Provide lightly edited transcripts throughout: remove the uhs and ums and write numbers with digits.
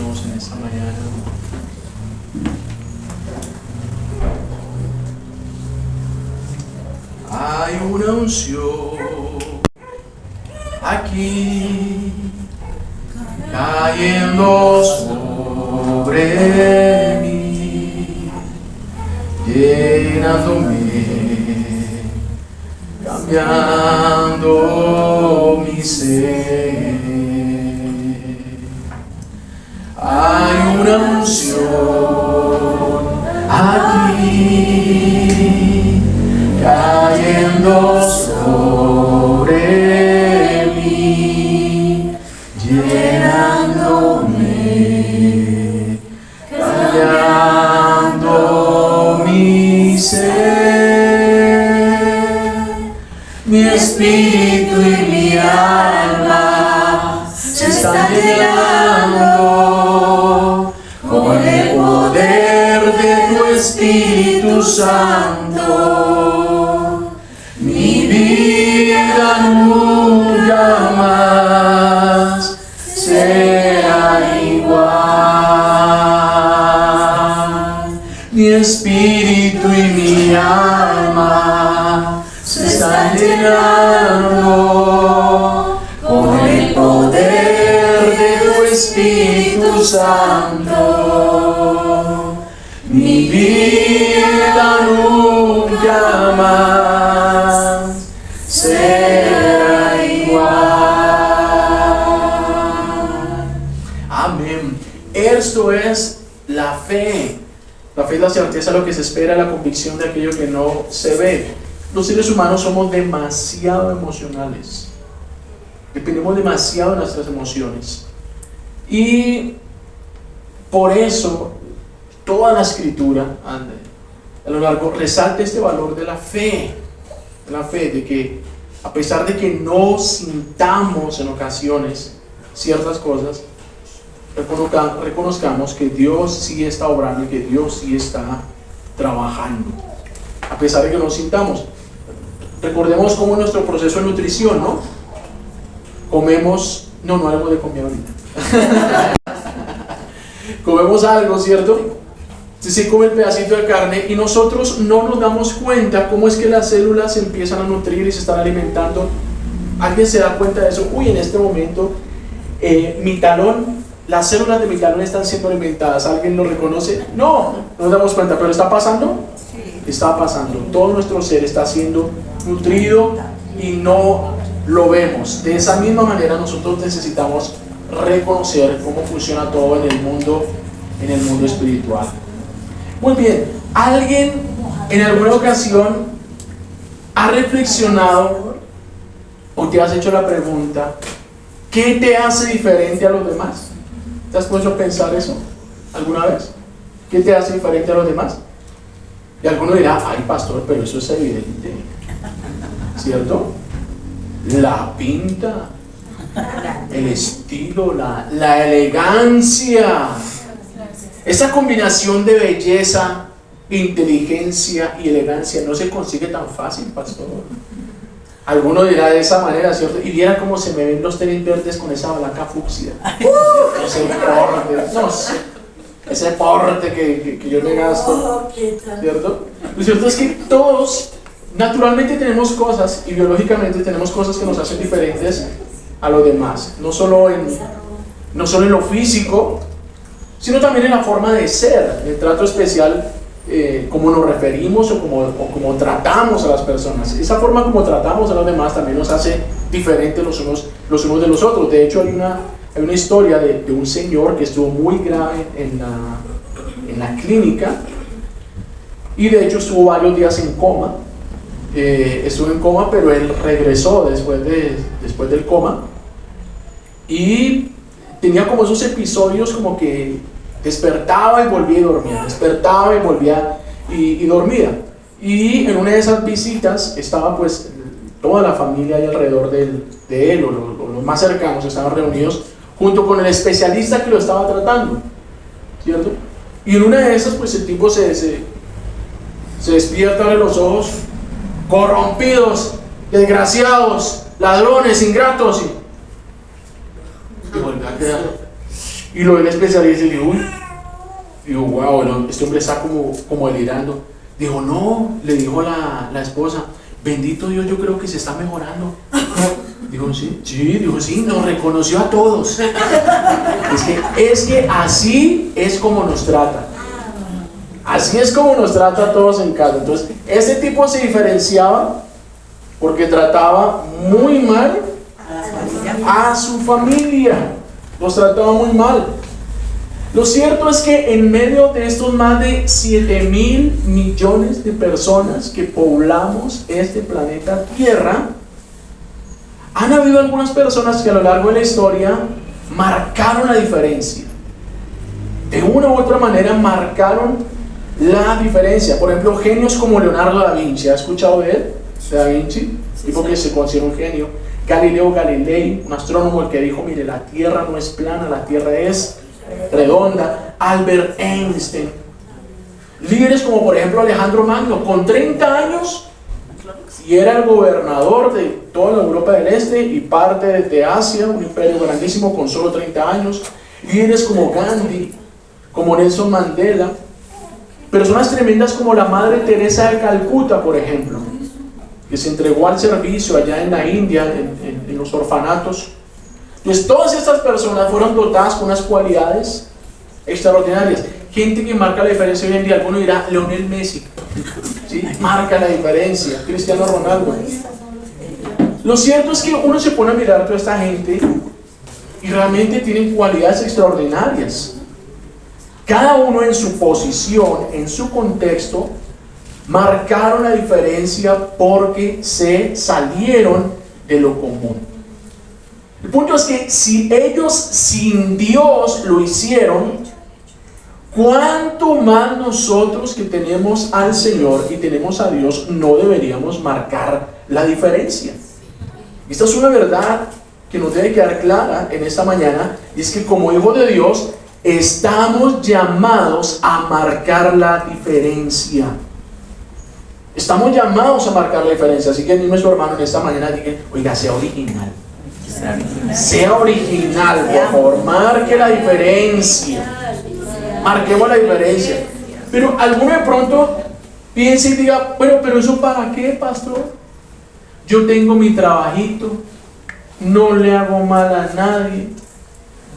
ojos en esta mañana. Hay una unción aquí cayendo sobre mí, llenándome, cambiando mi ser. Hay una unción aquí cayendo sobre mí, llenándome, cambiando mi ser. Mi espíritu y mi alma se están llenando con el poder de tu Espíritu Santo. Mi vida nunca más será igual. Mi espíritu y mi alma se están llenando con el poder de tu Espíritu Santo. Mi vida nunca más será igual. Amén. Esto es la fe. La fe es la certeza de lo que se espera, la convicción de aquello que no se ve. Los seres humanos somos demasiado emocionales. Dependemos demasiado de nuestras emociones. Y por eso toda la escritura a lo largo resalta este valor de la fe. De que a pesar de que no sintamos en ocasiones ciertas cosas, reconozcamos que Dios sí está obrando y que Dios sí está trabajando. A pesar de que no sintamos. Recordemos cómo es nuestro proceso de nutrición, ¿no? Comemos, no algo de comida ahorita. Comemos algo, ¿cierto? Se come el pedacito de carne y nosotros no nos damos cuenta cómo es que las células se empiezan a nutrir y se están alimentando. ¿Alguien se da cuenta de eso? Uy, en este momento mi talón, las células de mi talón están siendo alimentadas. ¿Alguien lo reconoce? No nos damos cuenta, pero ¿está pasando? Sí. Está pasando. Todo nuestro ser está siendo nutrido y no lo vemos. De esa misma manera nosotros necesitamos reconocer cómo funciona todo en el mundo espiritual. Muy bien, ¿alguien en alguna ocasión ha reflexionado o te has hecho la pregunta, ¿qué te hace diferente a los demás? ¿Te has puesto a pensar eso alguna vez? ¿Qué te hace diferente a los demás? Y alguno dirá, ay pastor, pero eso es evidente, ¿cierto? La pinta, el estilo, la elegancia. Esa combinación de belleza, inteligencia y elegancia no se consigue tan fácil, pastor. Alguno dirá de esa manera, ¿cierto? Y viera cómo se me ven los tenis verdes con esa blanca fucsia. Ese porte que yo me gasto, ¿cierto? Lo cierto es que todos naturalmente tenemos cosas y biológicamente tenemos cosas que nos hacen diferentes a los demás. No solo en lo físico, sino también en la forma de ser, en el trato especial, cómo nos referimos o cómo tratamos a las personas. Esa forma como tratamos a los demás también nos hace diferentes los unos de los otros. De hecho, hay una historia de un señor que estuvo muy grave en la clínica y de hecho estuvo varios días en coma. Estuvo en coma, pero él regresó después del coma y tenía como esos episodios como que despertaba y volvía y dormía, despertaba y volvía y dormía. Y en una de esas visitas estaba pues toda la familia ahí alrededor de él o los más cercanos estaban reunidos junto con el especialista que lo estaba tratando, ¿cierto? Y en una de esas pues el tipo se despierta, abre los ojos, corrompidos, desgraciados, ladrones, ingratos, y vuelve a quedar. Y lo ve el especialista y dijo, uy, digo, wow, este hombre está como delirando. Dijo, no, le dijo la esposa, bendito Dios, yo creo que se está mejorando. Dijo, sí, dijo, sí, nos reconoció a todos. Es que así es como nos trata. Así es como nos trata a todos en casa. Entonces, este tipo se diferenciaba porque trataba muy mal a su familia. Los trataba muy mal. Lo cierto es que en medio de estos más de 7.000 millones de personas que poblamos este planeta Tierra, han habido algunas personas que a lo largo de la historia marcaron la diferencia. De una u otra manera marcaron la diferencia. Por ejemplo, genios como Leonardo da Vinci. ¿Has escuchado de él? De Da Vinci, tipo que se considera un genio. Galileo Galilei, un astrónomo, el que dijo, mire, la Tierra no es plana, la Tierra es redonda. Albert Einstein. Líderes como por ejemplo Alejandro Magno, con 30 años, y era el gobernador de toda la Europa del Este y parte de Asia, un imperio grandísimo con solo 30 años. Líderes como Gandhi, como Nelson Mandela, personas tremendas como la Madre Teresa de Calcuta, por ejemplo, que se entregó al servicio allá en la India, en los orfanatos. Entonces todas estas personas fueron dotadas con unas cualidades extraordinarias. Gente que marca la diferencia hoy en día. Alguno dirá, Lionel Messi, ¿sí? Marca la diferencia. Cristiano Ronaldo. Lo cierto es que uno se pone a mirar a toda esta gente y realmente tienen cualidades extraordinarias. Cada uno en su posición, en su contexto, marcaron la diferencia porque se salieron de lo común. El punto es que si ellos sin Dios lo hicieron, ¿cuánto más nosotros que tenemos al Señor y tenemos a Dios no deberíamos marcar la diferencia? Esta es una verdad que nos debe quedar clara en esta mañana, y es que como hijos de Dios estamos llamados a marcar la diferencia. Estamos llamados a marcar la diferencia. Así que nuestro hermano en esta mañana diga, oiga, sea original. Sea original, por favor, marque la diferencia. Marquemos la diferencia. Pero alguno de pronto piensa y diga, bueno, pero ¿eso para qué, pastor? Yo tengo mi trabajito, no le hago mal a nadie,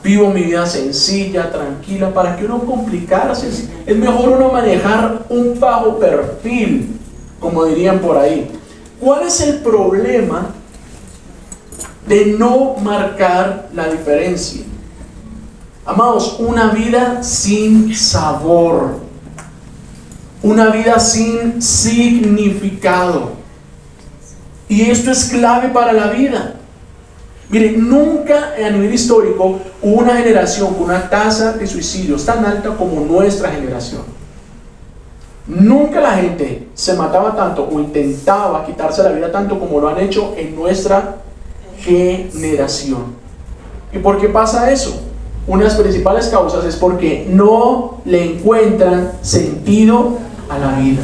vivo mi vida sencilla, tranquila. ¿Para qué uno complicarse? Es mejor uno manejar un bajo perfil, como dirían por ahí. ¿Cuál es el problema de no marcar la diferencia? Amados, una vida sin sabor, una vida sin significado. Y esto es clave para la vida. Mire, nunca a nivel histórico hubo una generación con una tasa de suicidios tan alta como nuestra generación. Nunca la gente se mataba tanto o intentaba quitarse la vida tanto como lo han hecho en nuestra generación. ¿Y por qué pasa eso? Una de las principales causas es porque no le encuentran sentido a la vida.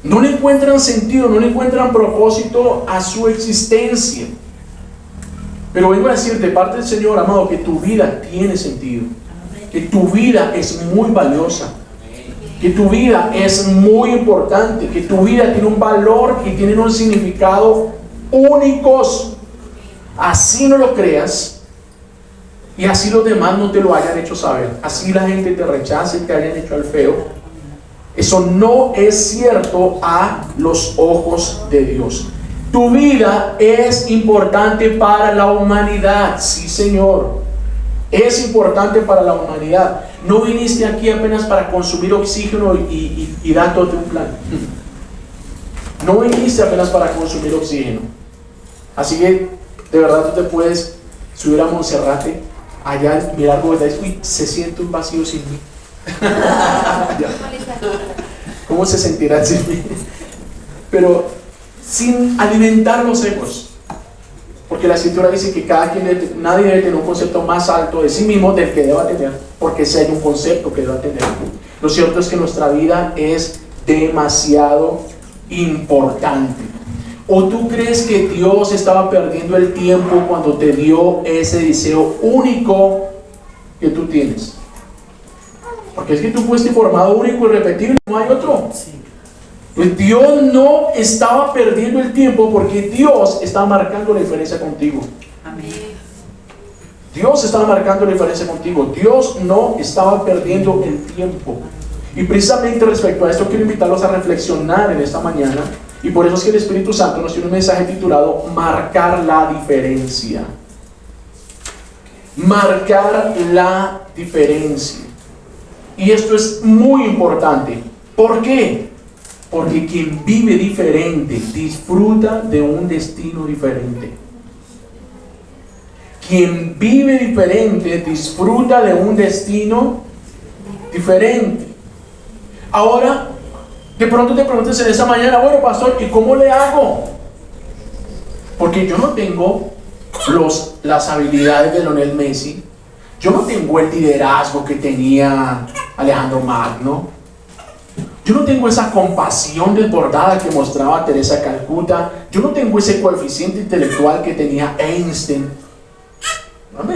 No le encuentran sentido, no le encuentran propósito a su existencia. Pero vengo a decir de parte del Señor, amado, que tu vida tiene sentido, que tu vida es muy valiosa, que tu vida es muy importante, que tu vida tiene un valor y tiene un significado únicos. Así no lo creas y así los demás no te lo hayan hecho saber, así la gente te rechace, te hayan hecho al feo. Eso no es cierto a los ojos de Dios. Tu vida es importante para la humanidad. Sí, Señor. Es importante para la humanidad. No viniste aquí apenas para consumir oxígeno y datos de un plan. No viniste apenas para consumir oxígeno. Así que, de verdad, tú te puedes subir a Monserrate, allá, mirar cómo está. Uy, se siente un vacío sin mí. ¿Cómo se sentirá sin mí? Pero sin alimentar los egos, porque la Escritura dice que nadie debe tener un concepto más alto de sí mismo del que deba tener, porque ese hay un concepto que deba tener. Lo cierto es que nuestra vida es demasiado importante. ¿O tú crees que Dios estaba perdiendo el tiempo cuando te dio ese deseo único que tú tienes. Porque es que tú fuiste formado único y repetible, no hay otro. Pues Dios no estaba perdiendo el tiempo porque Dios estaba marcando la diferencia contigo. Amén. Dios estaba marcando la diferencia contigo. Dios no estaba perdiendo el tiempo. Y precisamente respecto a esto quiero invitarlos a reflexionar en esta mañana. Y por eso es que el Espíritu Santo nos tiene un mensaje titulado Marcar la diferencia. Marcar la diferencia. Y esto es muy importante. ¿Por qué? Porque quien vive diferente disfruta de un destino diferente. Quien vive diferente disfruta de un destino diferente. Ahora, de pronto te preguntas en esta mañana, bueno, pastor, ¿y cómo le hago? Porque yo no tengo las habilidades de Lionel Messi. Yo no tengo el liderazgo que tenía Alejandro Magno. Yo no tengo esa compasión desbordada que mostraba Teresa Calcuta. Yo no tengo ese coeficiente intelectual que tenía Einstein.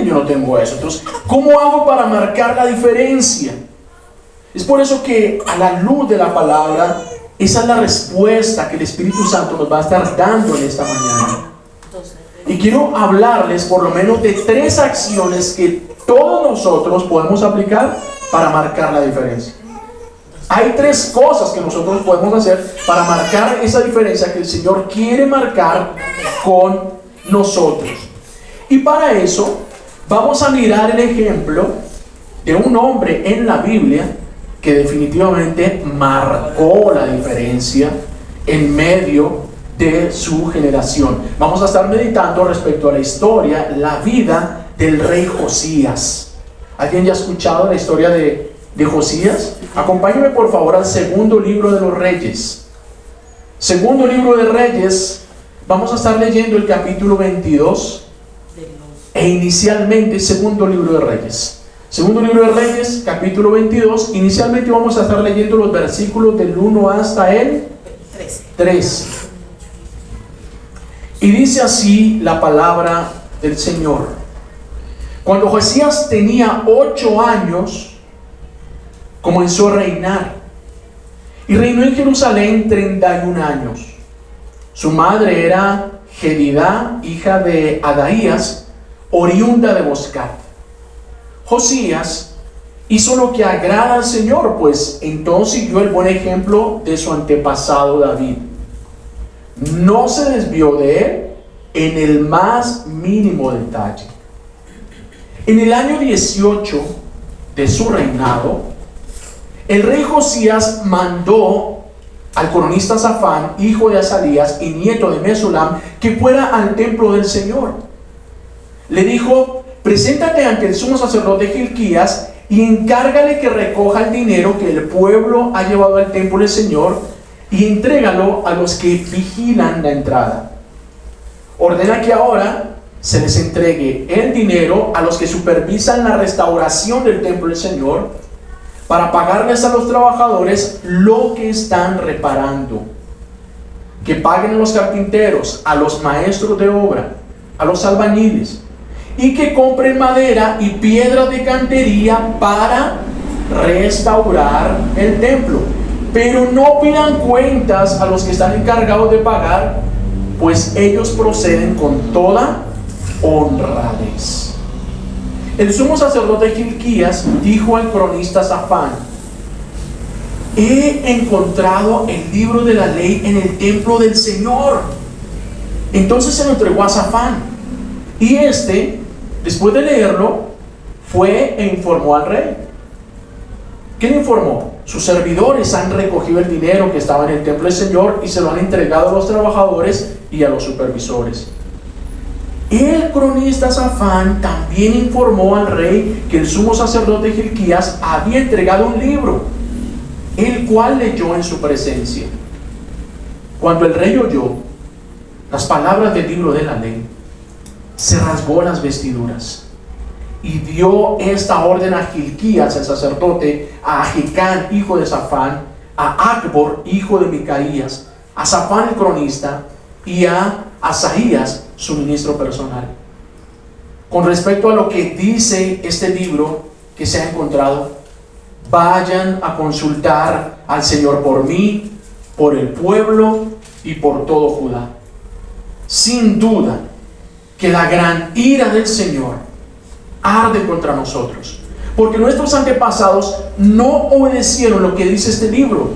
Yo no tengo eso. Entonces, ¿cómo hago para marcar la diferencia? Es por eso que a la luz de la palabra, esa es la respuesta que el Espíritu Santo nos va a estar dando en esta mañana. Y quiero hablarles por lo menos de 3 acciones que todos nosotros podemos aplicar para marcar la diferencia. Hay 3 cosas que nosotros podemos hacer para marcar esa diferencia que el Señor quiere marcar con nosotros. Y para eso vamos a mirar el ejemplo de un hombre en la Biblia que definitivamente marcó la diferencia en medio de su generación. Vamos a estar meditando respecto a la historia, la vida del rey Josías. ¿Alguien ya ha escuchado la historia de Josías? Acompáñame por favor al segundo libro de los Reyes. Segundo libro de Reyes, vamos a estar leyendo el capítulo 22 e inicialmente segundo libro de Reyes. Segundo libro de Reyes, capítulo 22. Inicialmente vamos a estar leyendo los versículos del 1 hasta el 3. Y dice así la palabra del Señor. Cuando Josías tenía 8 años, comenzó a reinar. Y reinó en Jerusalén 31 años. Su madre era Jedidá, hija de Adaías, oriunda de Boscat. Josías hizo lo que agrada al Señor, pues entonces siguió el buen ejemplo de su antepasado David. No se desvió de él en el más mínimo detalle. En el año 18 de su reinado, el rey Josías mandó al cronista Safán, hijo de Azarías y nieto de Mesulam, que fuera al templo del Señor. Le dijo: preséntate ante el sumo sacerdote Gilquías y encárgale que recoja el dinero que el pueblo ha llevado al templo del Señor y entrégalo a los que vigilan la entrada. Ordena que ahora se les entregue el dinero a los que supervisan la restauración del templo del Señor para pagarles a los trabajadores lo que están reparando. Que paguen a los carpinteros, a los maestros de obra, a los albañiles, y que compren madera y piedras de cantería para restaurar el templo. Pero no pidan cuentas a los que están encargados de pagar, pues ellos proceden con toda honradez. El sumo sacerdote Gilquías dijo al cronista Safán: he encontrado el libro de la ley en el templo del Señor. Entonces se lo entregó a Safán, y este, después de leerlo, fue e informó al rey. ¿Qué le informó? Sus servidores han recogido el dinero que estaba en el templo del Señor y se lo han entregado a los trabajadores y a los supervisores. El cronista Safán también informó al rey que el sumo sacerdote Gilquías había entregado un libro, el cual leyó en su presencia. Cuando el rey oyó las palabras del libro de la ley, se rasgó las vestiduras y dio esta orden a Gilquías el sacerdote, a Ahicán hijo de Safán, a Acbor hijo de Micaías, a Safán el cronista y a Asaías su ministro personal. Con respecto a lo que dice este libro, que se ha encontrado, vayan a consultar al Señor por mí, por el pueblo y por todo Judá. Sin duda que la gran ira del Señor arde contra nosotros, porque nuestros antepasados no obedecieron lo que dice este libro,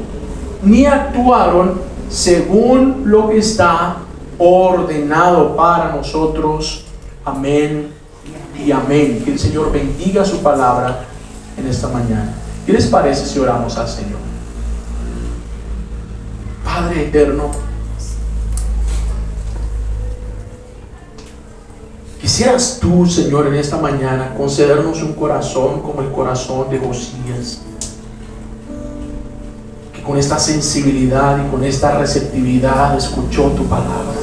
ni actuaron según lo que está ordenado para nosotros. Amén y amén. Que el Señor bendiga su palabra en esta mañana. ¿Qué les parece si oramos al Señor? Padre eterno, quisieras tú, Señor, en esta mañana concedernos un corazón como el corazón de Josías, que con esta sensibilidad y con esta receptividad escuchó tu palabra.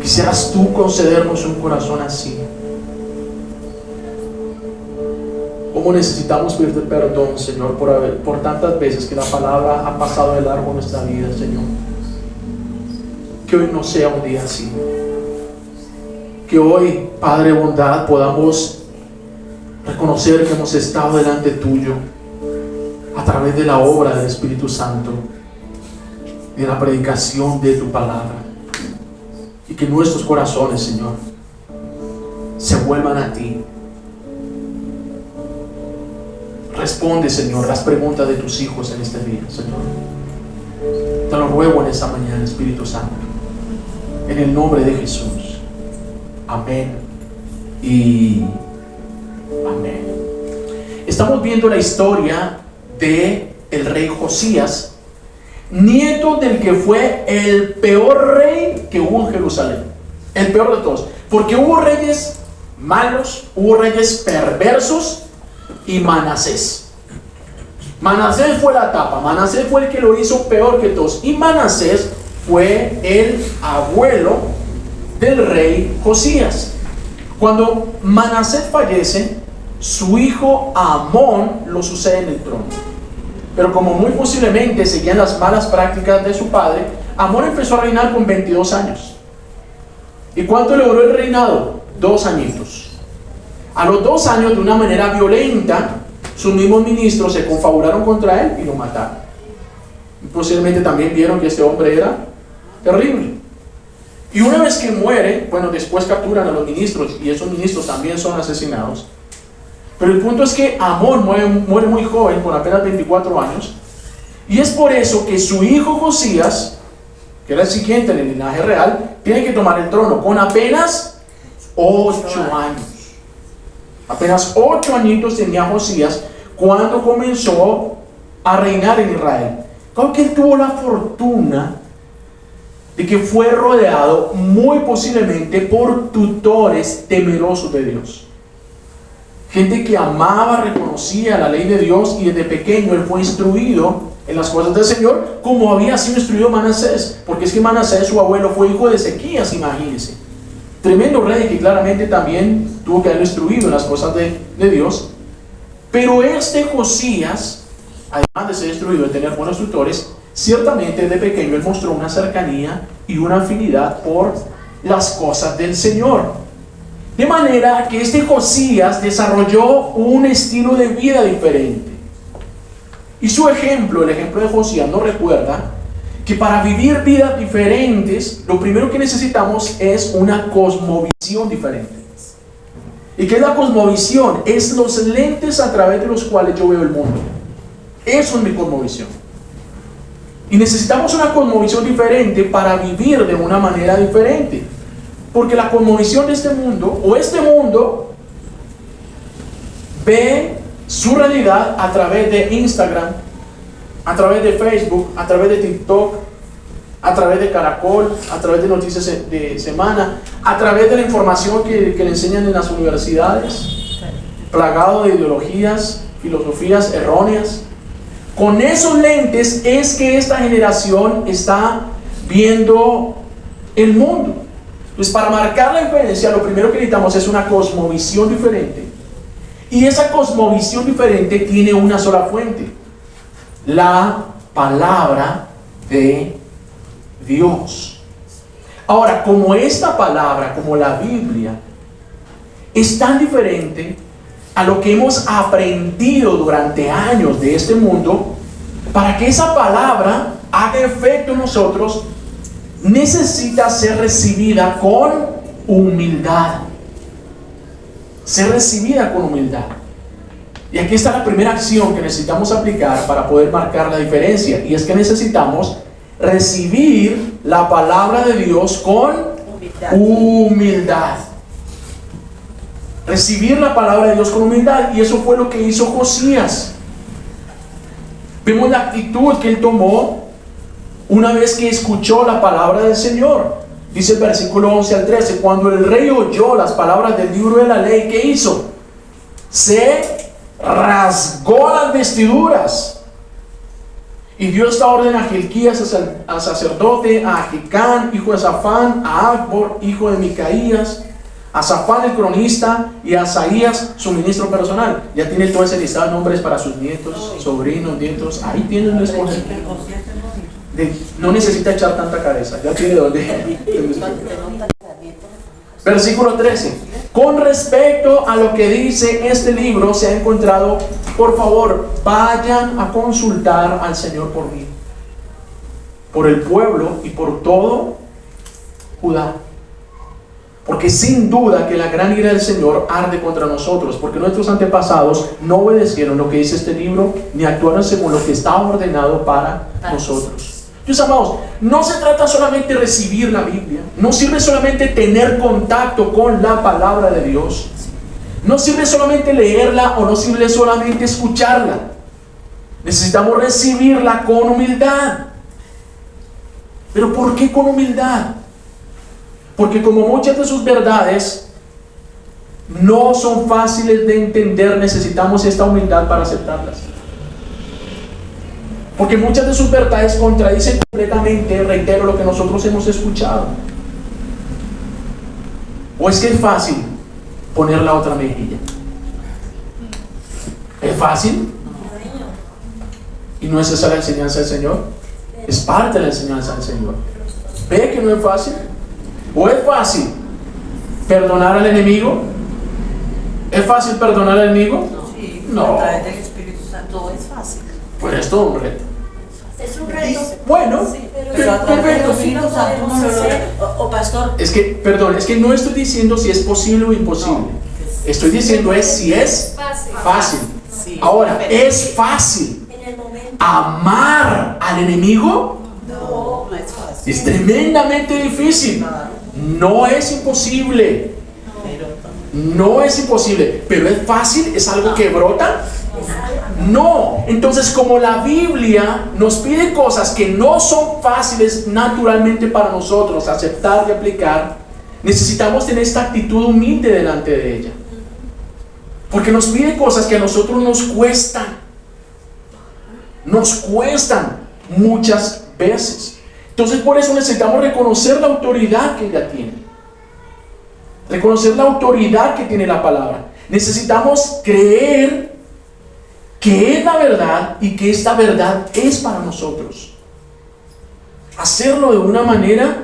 Quisieras tú concedernos un corazón así. ¿Cómo necesitamos pedirte perdón, Señor, por tantas veces que la palabra ha pasado de largo en nuestra vida, Señor? Que hoy no sea un día así. Que hoy, Padre de bondad, podamos reconocer que hemos estado delante tuyo a través de la obra del Espíritu Santo y de la predicación de tu palabra. Y que nuestros corazones, Señor, se vuelvan a ti. Responde, Señor, las preguntas de tus hijos en este día, Señor. Te lo ruego en esta mañana, Espíritu Santo, en el nombre de Jesús. Amén y amén. Estamos viendo la historia de el rey Josías, nieto del que fue el peor rey que hubo en Jerusalén, el peor de todos, porque hubo reyes malos, hubo reyes perversos y Manasés. Manasés fue la tapa, Manasés fue el que lo hizo peor que todos, y Manasés fue el abuelo del rey Josías. Cuando Manasés fallece, su hijo Amón lo sucede en el trono. Pero como muy posiblemente seguían las malas prácticas de su padre, Amón empezó a reinar con 22 años. ¿Y cuánto le duró el reinado? 2 añitos. A los 2 años, de una manera violenta, sus mismos ministros se confabularon contra él y lo mataron. Y posiblemente también vieron que este hombre era terrible. Y una vez que muere, bueno, después capturan a los ministros y esos ministros también son asesinados. Pero el punto es que Amón muere muy joven, con apenas 24 años. Y es por eso que su hijo Josías, que era el siguiente en el linaje real, tiene que tomar el trono con apenas 8 años. Apenas 8 añitos tenía Josías cuando comenzó a reinar en Israel. Creo que él tuvo la fortuna de que fue rodeado muy posiblemente por tutores temerosos de Dios. Gente que amaba, reconocía la ley de Dios, y desde pequeño él fue instruido en las cosas del Señor, como había sido instruido Manasés, porque es que Manasés, su abuelo, fue hijo de Ezequías, imagínense. Tremendo rey que claramente también tuvo que haberlo instruido en las cosas de Dios. Pero este Josías, además de ser instruido, de tener buenos tutores, ciertamente desde pequeño él mostró una cercanía y una afinidad por las cosas del Señor. De manera que este Josías desarrolló un estilo de vida diferente. Y su ejemplo, el ejemplo de Josías, nos recuerda que para vivir vidas diferentes, lo primero que necesitamos es una cosmovisión diferente. ¿Y qué es la cosmovisión? Es los lentes a través de los cuales yo veo el mundo. Eso es mi cosmovisión. Y necesitamos una cosmovisión diferente para vivir de una manera diferente. Porque la cosmovisión de este mundo, o este mundo, ve su realidad a través de Instagram, a través de Facebook, a través de TikTok, a través de Caracol, a través de noticias de semana, a través de la información que le enseñan en las universidades, plagado de ideologías, filosofías erróneas. Con esos lentes es que esta generación está viendo el mundo. Pues para marcar la diferencia, lo primero que necesitamos es una cosmovisión diferente. Y esa cosmovisión diferente tiene una sola fuente: la palabra de Dios. Ahora, como esta palabra, como la Biblia, es tan diferente a lo que hemos aprendido durante años de este mundo, para que esa palabra haga efecto en nosotros, necesita ser recibida con humildad. Ser recibida con humildad. Y aquí está la primera acción que necesitamos aplicar para poder marcar la diferencia, y es que necesitamos recibir la palabra de Dios con humildad. Recibir la palabra de Dios con humildad, y eso fue lo que hizo Josías. Vemos la actitud que él tomó una vez que escuchó la palabra del Señor. Dice el versículo 11 al 13: cuando el rey oyó las palabras del libro de la ley, ¿qué hizo? Se rasgó las vestiduras y dio esta orden a Hilquías, al sacerdote, a Ahicam, hijo de Safán, a Acbor, hijo de Micaías, a Safán el cronista, y a Asaías, su ministro personal. Ya tiene todo ese listado de nombres para sus nietos, sobrinos, nietos. Ahí tienen un escoger. No necesita echar tanta cabeza, ya tiene donde. Versículo 13. Con respecto a lo que dice este libro, se ha encontrado, por favor, vayan a consultar al Señor por mí, por el pueblo y por todo Judá. Porque sin duda que la gran ira del Señor arde contra nosotros, porque nuestros antepasados no obedecieron lo que dice este libro, ni actuaron según lo que estaba ordenado para nosotros. Dios amados, no se trata solamente de recibir la Biblia, no sirve solamente tener contacto con la palabra de Dios, no sirve solamente leerla o no sirve solamente escucharla. Necesitamos recibirla con humildad. ¿Pero por qué con humildad? Porque como muchas de sus verdades no son fáciles de entender, necesitamos esta humildad para aceptarlas. Porque muchas de sus verdades contradicen completamente, reitero, lo que nosotros hemos escuchado. ¿O es que es fácil poner la otra mejilla? ¿Es fácil? ¿Y no es esa la enseñanza del Señor? Es parte de la enseñanza del Señor. ¿Ve que no es fácil? ¿O es fácil perdonar al enemigo? ¿Es fácil perdonar al enemigo? No. A través del Espíritu Santo es fácil. Pues es todo un reto. Es un reto. Bueno, pero a través del Espíritu Santo no lo hacer. O pastor. Es que, perdón, es que no estoy diciendo si es posible o imposible. Estoy diciendo es si es fácil. Ahora, ¿es fácil amar al enemigo? No, no es fácil. Es tremendamente difícil. No es imposible. No es imposible. Pero es fácil, es algo que brota. No. Entonces, como la Biblia nos pide cosas que no son fáciles naturalmente para nosotros aceptar y aplicar, necesitamos tener esta actitud humilde delante de ella. Porque nos pide cosas que a nosotros nos cuestan. Nos cuestan muchas veces. Entonces, por eso necesitamos reconocer la autoridad que ella tiene. Reconocer la autoridad que tiene la palabra. Necesitamos creer que es la verdad y que esta verdad es para nosotros. Hacerlo de una manera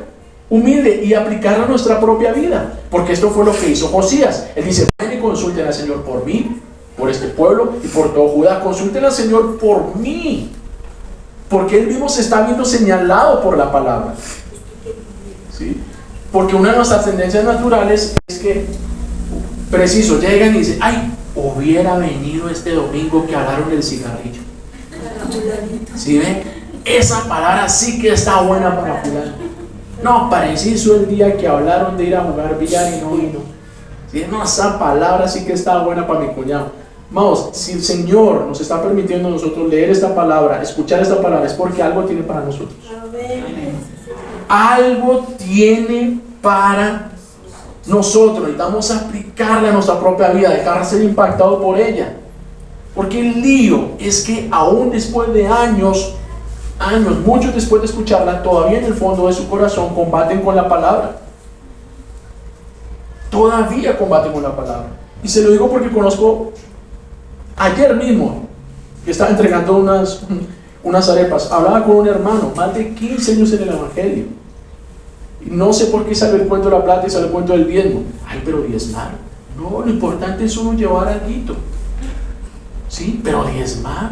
humilde y aplicarlo a nuestra propia vida. Porque esto fue lo que hizo Josías. Él dice: vayan y consulten al Señor por mí, por este pueblo y por todo Judá. Consulten al Señor por mí. Porque Él mismo se está viendo señalado por la palabra. ¿Sí? Porque una de nuestras tendencias naturales es que, preciso, llegan y dicen: ay, hubiera venido este domingo que hablaron del cigarrillo. ¿Sí ven? Esa palabra sí que está buena para fulano. No, preciso el día que hablaron de ir a jugar billar y no vino. ¿Sí? No, esa palabra sí que está buena para mi cuñado. Vamos, si el Señor nos está permitiendo a nosotros leer esta palabra, escuchar esta palabra, es porque algo tiene para nosotros. Algo tiene para nosotros. Necesitamos aplicarla a nuestra propia vida, dejar ser impactado por ella. Porque el lío es que aún después de años, muchos después de escucharla, todavía en el fondo de su corazón combaten con la palabra. Todavía combaten con la palabra. Y se lo digo porque conozco, ayer mismo, que estaba entregando unas arepas, hablaba con un hermano, más de 15 años en el Evangelio. Y no sé por qué sale el cuento de la plata y sale el cuento del diezmo. Ay, pero diezmar. No, lo importante es uno llevar algo. ¿Sí? Pero diezmar.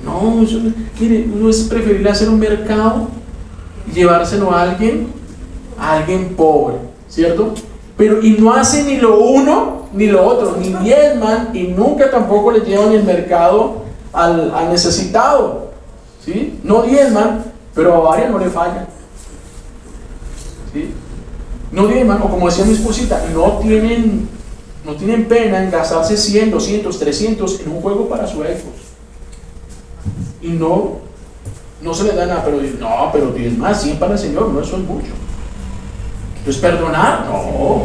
No, eso, mire, uno es preferible hacer un mercado y llevárselo a alguien pobre, ¿cierto? Pero y no hace ni lo uno ni lo otro, ni diezman y nunca tampoco le llevan el mercado al necesitado, ¿sí? No diezman, pero a varias no le fallan, ¿sí? No diezman, o como decía mi esposita, no tienen pena en gastarse 100, 200, 300 en un juego para su Xbox. Y no se le da nada, pero 10 más, 100 para el Señor, no, eso es mucho. Entonces, perdonar, no.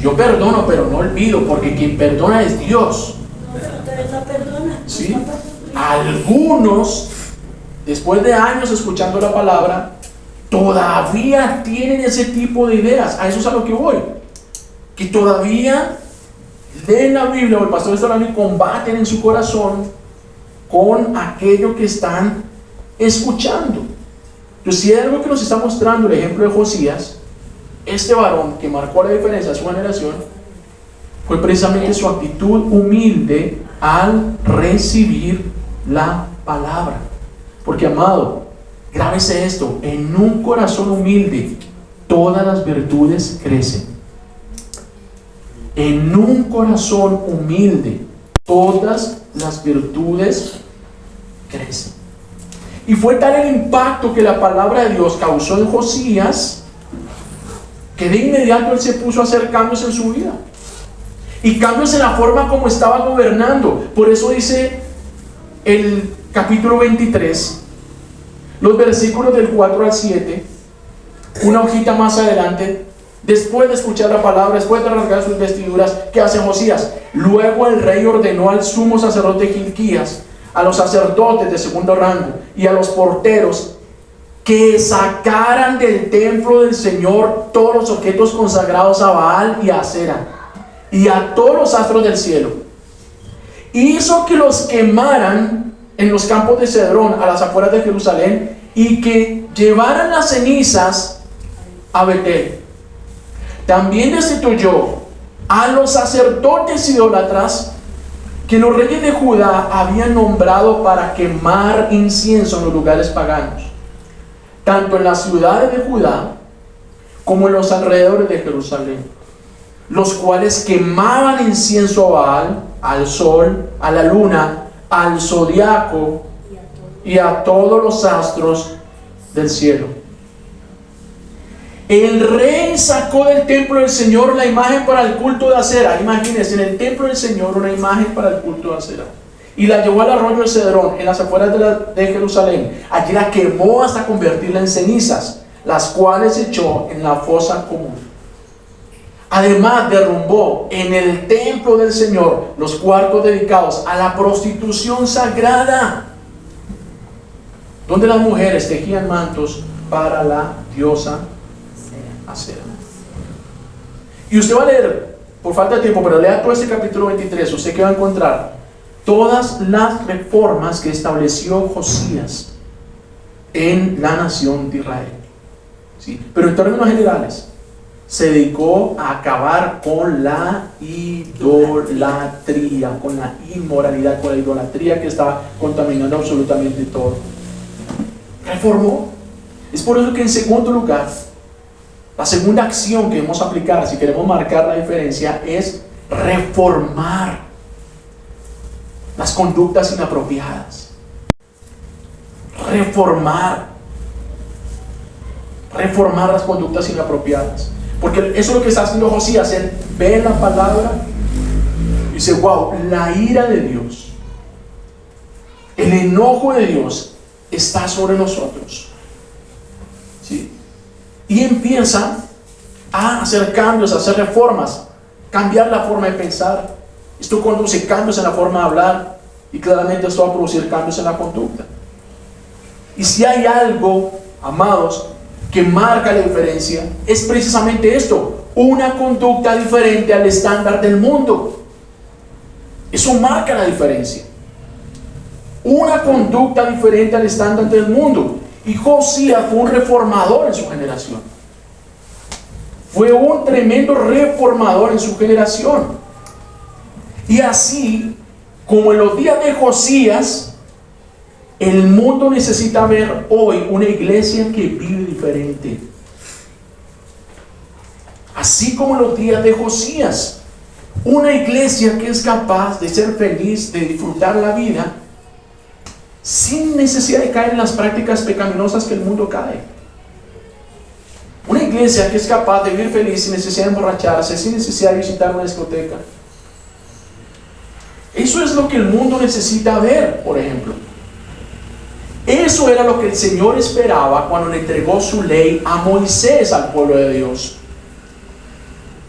Yo perdono, pero no olvido, porque quien perdona es Dios. No perdona. ¿Sí? Algunos, después de años escuchando la palabra, todavía tienen ese tipo de ideas. A eso es a lo que voy. Que todavía leen la Biblia, o el pastor está hablando, y combaten en su corazón con aquello que están escuchando. Entonces, si hay algo que nos está mostrando el ejemplo de Josías, este varón que marcó la diferencia de su generación, fue precisamente su actitud humilde al recibir la palabra. Porque, amado, grábese esto: en un corazón humilde todas las virtudes crecen. En un corazón humilde todas las virtudes crecen. Y fue tal el impacto que la palabra de Dios causó en Josías, que de inmediato él se puso a hacer cambios en su vida. Y cambios en la forma como estaba gobernando. Por eso dice el capítulo 23, los versículos del 4 al 7, una hojita más adelante: después de escuchar la palabra, después de rasgar sus vestiduras, ¿qué hace Josías? Luego el rey ordenó al sumo sacerdote Gilquías, a los sacerdotes de segundo rango y a los porteros que sacaran del templo del Señor todos los objetos consagrados a Baal y a Acera y a todos los astros del cielo. Hizo que los quemaran en los campos de Cedrón, a las afueras de Jerusalén, y que llevaran las cenizas a Betel. También destituyó a los sacerdotes idólatras que los reyes de Judá habían nombrado para quemar incienso en los lugares paganos, tanto en las ciudades de Judá como en los alrededores de Jerusalén, los cuales quemaban incienso a Baal, al sol, a la luna, al zodiaco y a todos los astros del cielo. El rey sacó del templo del Señor la imagen para el culto de Acera. Imagínense, en el templo del Señor una imagen para el culto de Acera, y la llevó al arroyo de Cedrón, en las afueras de Jerusalén. Allí la quemó hasta convertirla en cenizas, las cuales echó en la fosa común. Además, derrumbó en el templo del Señor los cuartos dedicados a la prostitución sagrada, donde las mujeres tejían mantos para la diosa Acera. Y usted va a leer, por falta de tiempo, pero lea todo este capítulo 23, usted que va a encontrar todas las reformas que estableció Josías en la nación de Israel. ¿Sí? Pero en términos generales, se dedicó a acabar con la idolatría, con la inmoralidad, con la idolatría que estaba contaminando absolutamente todo. Reformó. Es por eso que, en segundo lugar, la segunda acción que debemos aplicar si queremos marcar la diferencia es reformar las conductas inapropiadas. Reformar las conductas inapropiadas. Porque eso es lo que está haciendo Josías. Él ve la palabra y dice: wow, la ira de Dios, el enojo de Dios está sobre nosotros. ¿Sí? Y empieza a hacer cambios, a hacer reformas, cambiar la forma de pensar. Esto conduce cambios en la forma de hablar, y claramente esto va a producir cambios en la conducta. Y si hay algo, amados, que marca la diferencia, es precisamente esto: una conducta diferente al estándar del mundo. Eso marca la diferencia. Una conducta diferente al estándar del mundo. Y Josías fue un reformador en su generación. Fue un tremendo reformador en su generación. Y así, como en los días de Josías, el mundo necesita ver hoy una iglesia que vive diferente. Así como en los días de Josías, una iglesia que es capaz de ser feliz, de disfrutar la vida, sin necesidad de caer en las prácticas pecaminosas que el mundo cae. Una iglesia que es capaz de vivir feliz sin necesidad de emborracharse, sin necesidad de visitar una discoteca. Eso es lo que el mundo necesita ver, por ejemplo. Eso era lo que el Señor esperaba cuando le entregó su ley a Moisés, al pueblo de Dios.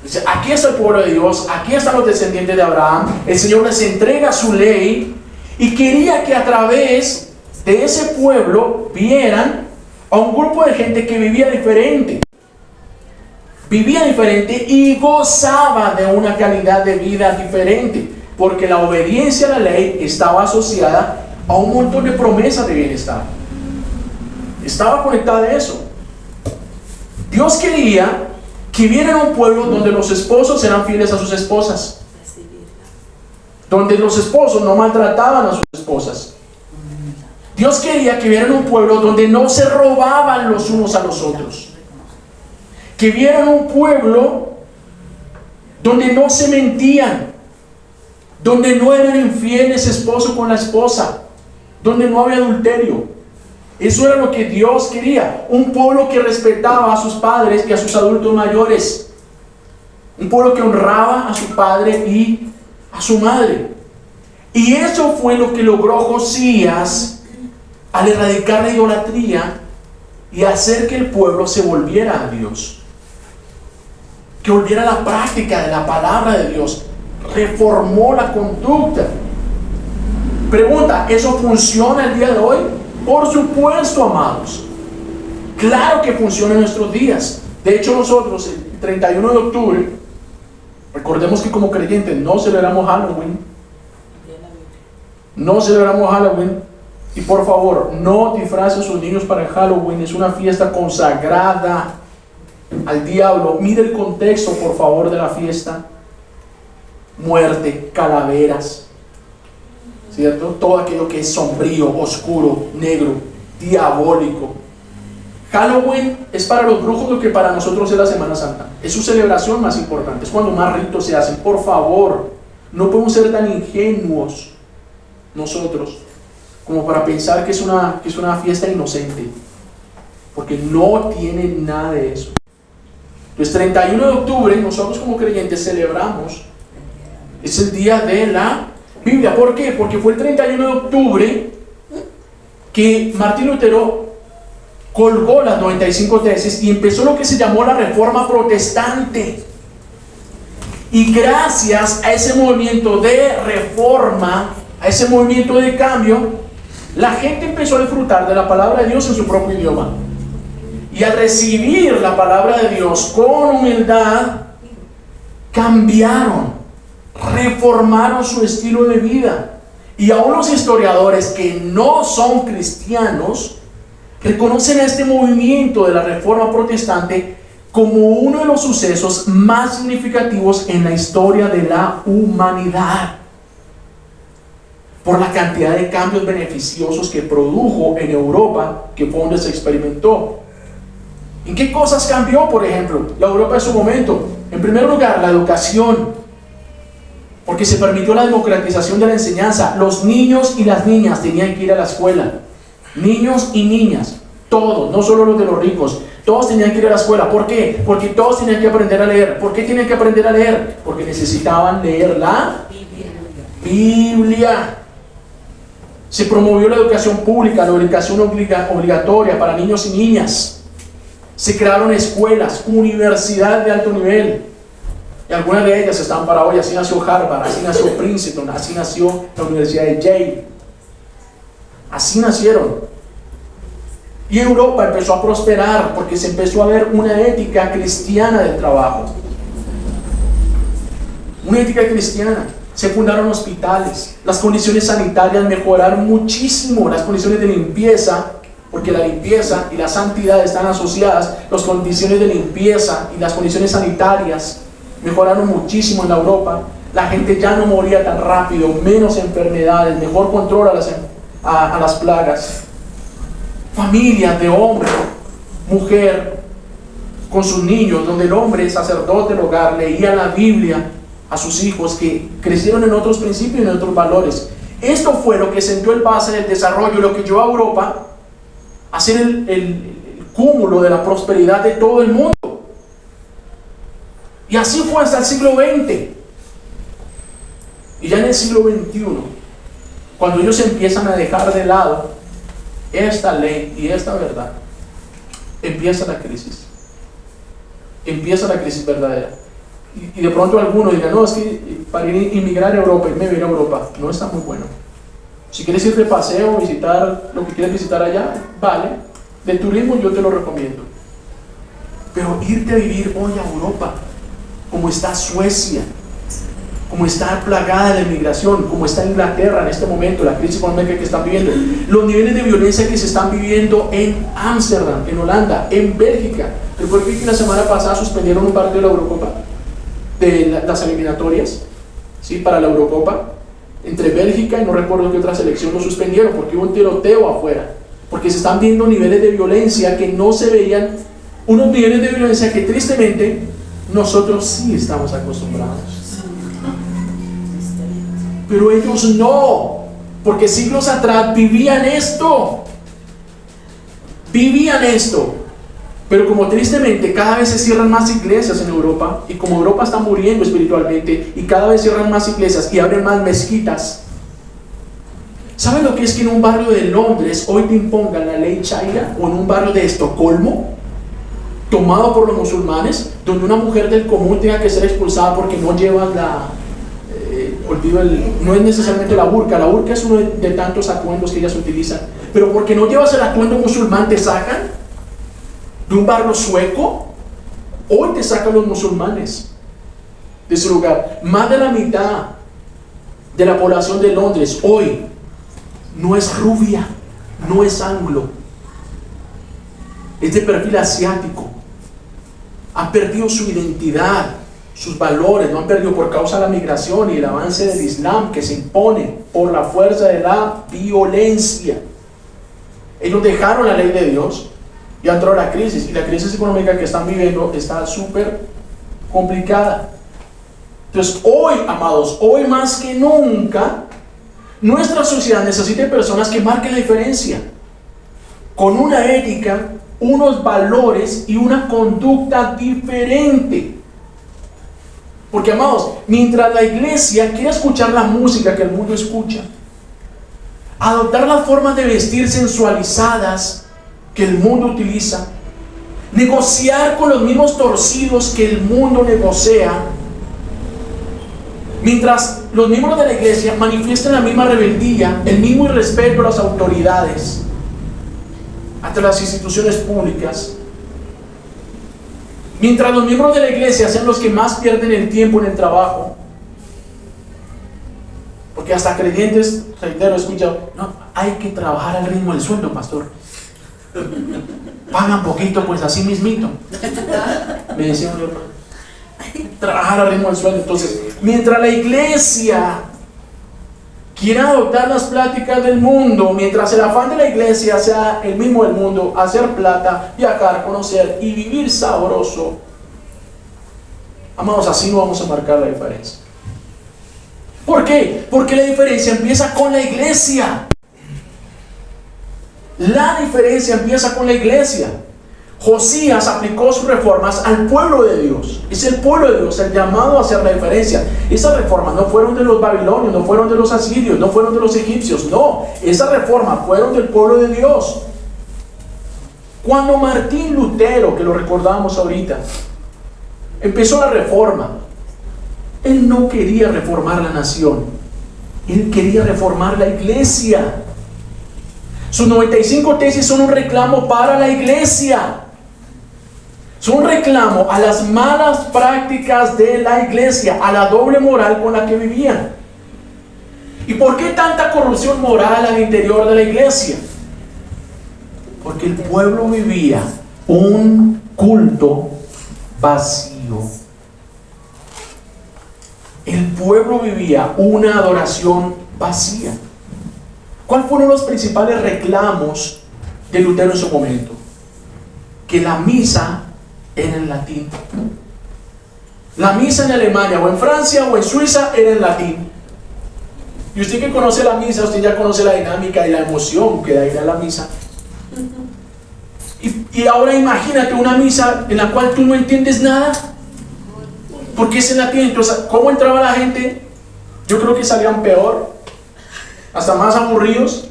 Dice, aquí está el pueblo de Dios, aquí están los descendientes de Abraham. El Señor les entrega su ley y quería que a través de ese pueblo vieran a un grupo de gente que vivía diferente y gozaba de una calidad de vida diferente, porque la obediencia a la ley estaba asociada a un montón de promesas de bienestar. Estaba conectada a eso. Dios quería que vieran un pueblo donde los esposos eran fieles a sus esposas, donde los esposos no maltrataban a sus esposas. Dios quería que vieran un pueblo donde no se robaban los unos a los otros, que vieran un pueblo donde no se mentían, donde no eran infieles esposo con la esposa, donde no había adulterio. Eso era lo que Dios quería. Un pueblo que respetaba a sus padres y a sus adultos mayores. Un pueblo que honraba a su padre y a su madre. Y eso fue lo que logró Josías al erradicar la idolatría y hacer que el pueblo se volviera a Dios, que volviera a la práctica de la palabra de Dios. Reformó la conducta. Pregunta, ¿eso funciona el día de hoy? Por supuesto, amados. Claro que funciona en nuestros días. De hecho, nosotros el 31 de octubre, recordemos que como creyentes no celebramos Halloween. No celebramos Halloween. Y por favor, no disfracen a sus niños para el Halloween. Es una fiesta consagrada al diablo. Mire el contexto, por favor, de la fiesta. Muerte, calaveras, ¿cierto? Todo aquello que es sombrío, oscuro, negro, diabólico. Halloween es para los brujos lo que para nosotros es la Semana Santa. Es su celebración más importante, es cuando más ritos se hacen. Por favor, no podemos ser tan ingenuos nosotros como para pensar que es una fiesta inocente, porque no tiene nada de eso. Entonces, 31 de octubre, nosotros como creyentes celebramos, es el día de la Biblia. ¿Por qué? Porque fue el 31 de octubre que Martín Lutero colgó las 95 tesis y empezó lo que se llamó la Reforma Protestante. Y gracias a ese movimiento de reforma, a ese movimiento de cambio, la gente empezó a disfrutar de la palabra de Dios en su propio idioma. Y al recibir la palabra de Dios con humildad, cambiaron, reformaron su estilo de vida. Y aún los historiadores que no son cristianos reconocen a este movimiento de la Reforma Protestante como uno de los sucesos más significativos en la historia de la humanidad, por la cantidad de cambios beneficiosos que produjo en Europa, que fue donde se experimentó. ¿En qué cosas cambió, por ejemplo, la Europa de su momento? En primer lugar, la educación, porque se permitió la democratización de la enseñanza. Los niños y las niñas tenían que ir a la escuela. Niños y niñas, todos, no solo los de los ricos, todos tenían que ir a la escuela. ¿Por qué? Porque todos tenían que aprender a leer. ¿Por qué tenían que aprender a leer? Porque necesitaban leer la Biblia. Se promovió la educación pública, la educación obligatoria para niños y niñas. Se crearon escuelas, universidades de alto nivel. Y algunas de ellas están para hoy. Así nació Harvard, así nació Princeton, así nació la Universidad de Yale. Así nacieron. Y Europa empezó a prosperar porque se empezó a ver una ética cristiana del trabajo. Una ética cristiana. Se fundaron hospitales. Las condiciones sanitarias mejoraron muchísimo. Las condiciones de limpieza porque la limpieza y la santidad están asociadas. Las condiciones de limpieza y las condiciones sanitarias mejoraron muchísimo en la Europa. La gente ya no moría tan rápido, menos enfermedades, mejor control a las plagas. Familias de hombre, mujer, con sus niños, donde el hombre, sacerdote del hogar, leía la Biblia a sus hijos que crecieron en otros principios y en otros valores. Esto fue lo que sentó el base del desarrollo, lo que llevó a Europa a ser el cúmulo de la prosperidad de todo el mundo. Y así fue hasta el siglo XX. Y ya en el siglo XXI, cuando ellos empiezan a dejar de lado esta ley y esta verdad, empieza la crisis. Empieza la crisis verdadera. Y de pronto algunos dirán, no, es que para inmigrar a Europa, irme a vivir a Europa, no está muy bueno. Si quieres ir de paseo, visitar lo que quieres visitar allá, vale. De turismo yo te lo recomiendo. Pero irte a vivir hoy a Europa, como está Suecia, como está plagada la inmigración, como está Inglaterra en este momento, la crisis económica que están viviendo, los niveles de violencia que se están viviendo en Ámsterdam, en Holanda, en Bélgica. Recuerdo que la semana pasada suspendieron un partido de la Eurocopa, de las eliminatorias, ¿sí? Para la Eurocopa, entre Bélgica y no recuerdo qué otra selección lo suspendieron, porque hubo un tiroteo afuera, porque se están viendo niveles de violencia que no se veían, unos niveles de violencia que tristemente nosotros sí estamos acostumbrados. Pero ellos no, porque siglos atrás vivían esto. Pero como tristemente cada vez se cierran más iglesias en Europa, y como Europa está muriendo espiritualmente, y cada vez cierran más iglesias y abren más mezquitas. ¿Saben lo que es que en un barrio de Londres hoy te impongan la ley Sharia, o en un barrio de Estocolmo, tomado por los musulmanes, donde una mujer del común tenga que ser expulsada porque no lleva no es necesariamente la burka es uno de tantos atuendos que ellas utilizan, pero porque no llevas el atuendo musulmán te sacan de un barrio sueco? Hoy te sacan los musulmanes de ese lugar. Más de la mitad de la población de Londres hoy no es rubia, no es anglo, es de perfil asiático. Han perdido su identidad, sus valores, lo han perdido por causa de la migración y el avance del Islam que se impone por la fuerza de la violencia. Ellos dejaron la ley de Dios y entró la crisis, y la crisis económica que están viviendo está súper complicada. Entonces hoy, amados, hoy más que nunca, nuestra sociedad necesita personas que marquen la diferencia, con una ética, unos valores y una conducta diferente. Porque, amados, mientras la iglesia quiere escuchar la música que el mundo escucha, adoptar las formas de vestir sensualizadas que el mundo utiliza, negociar con los mismos torcidos que el mundo negocia, mientras los miembros de la iglesia manifiestan la misma rebeldía, el mismo irrespeto a las autoridades, ante las instituciones públicas, mientras los miembros de la iglesia sean los que más pierden el tiempo en el trabajo, porque hasta creyentes, reitero, he escuchado, no, hay que trabajar al ritmo del sueldo, pastor. Pagan poquito, pues así mismito. Me decía un hermano, trabajar al ritmo del sueldo. Entonces, mientras la iglesia quiera adoptar las prácticas del mundo, mientras el afán de la iglesia sea el mismo del mundo, hacer plata, viajar, conocer y vivir sabroso, amados, así no vamos a marcar la diferencia. ¿Por qué? Porque la diferencia empieza con la iglesia. La diferencia empieza con la iglesia. Josías aplicó sus reformas al pueblo de Dios. Es el pueblo de Dios el llamado a hacer la diferencia. Esas reformas no fueron de los babilonios, no fueron de los asirios, no fueron de los egipcios. No, esas reformas fueron del pueblo de Dios. Cuando Martín Lutero, que lo recordábamos ahorita, empezó la reforma, él no quería reformar la nación, él quería reformar la iglesia. Sus 95 tesis son un reclamo para la iglesia. Son un reclamo a las malas prácticas de la iglesia, a la doble moral con la que vivían. ¿Y por qué tanta corrupción moral al interior de la iglesia? Porque el pueblo vivía un culto vacío. El pueblo vivía una adoración vacía. ¿Cuáles fueron los principales reclamos de Lutero en su momento? Que la misa era en latín. La misa en Alemania o en Francia o en Suiza era en latín. Y usted que conoce la misa, usted ya conoce la dinámica y la emoción que da ir a la misa. Y ahora imagínate una misa en la cual tú no entiendes nada, porque es en latín. Entonces, ¿cómo entraba la gente? Yo creo que salían peor, hasta más aburridos,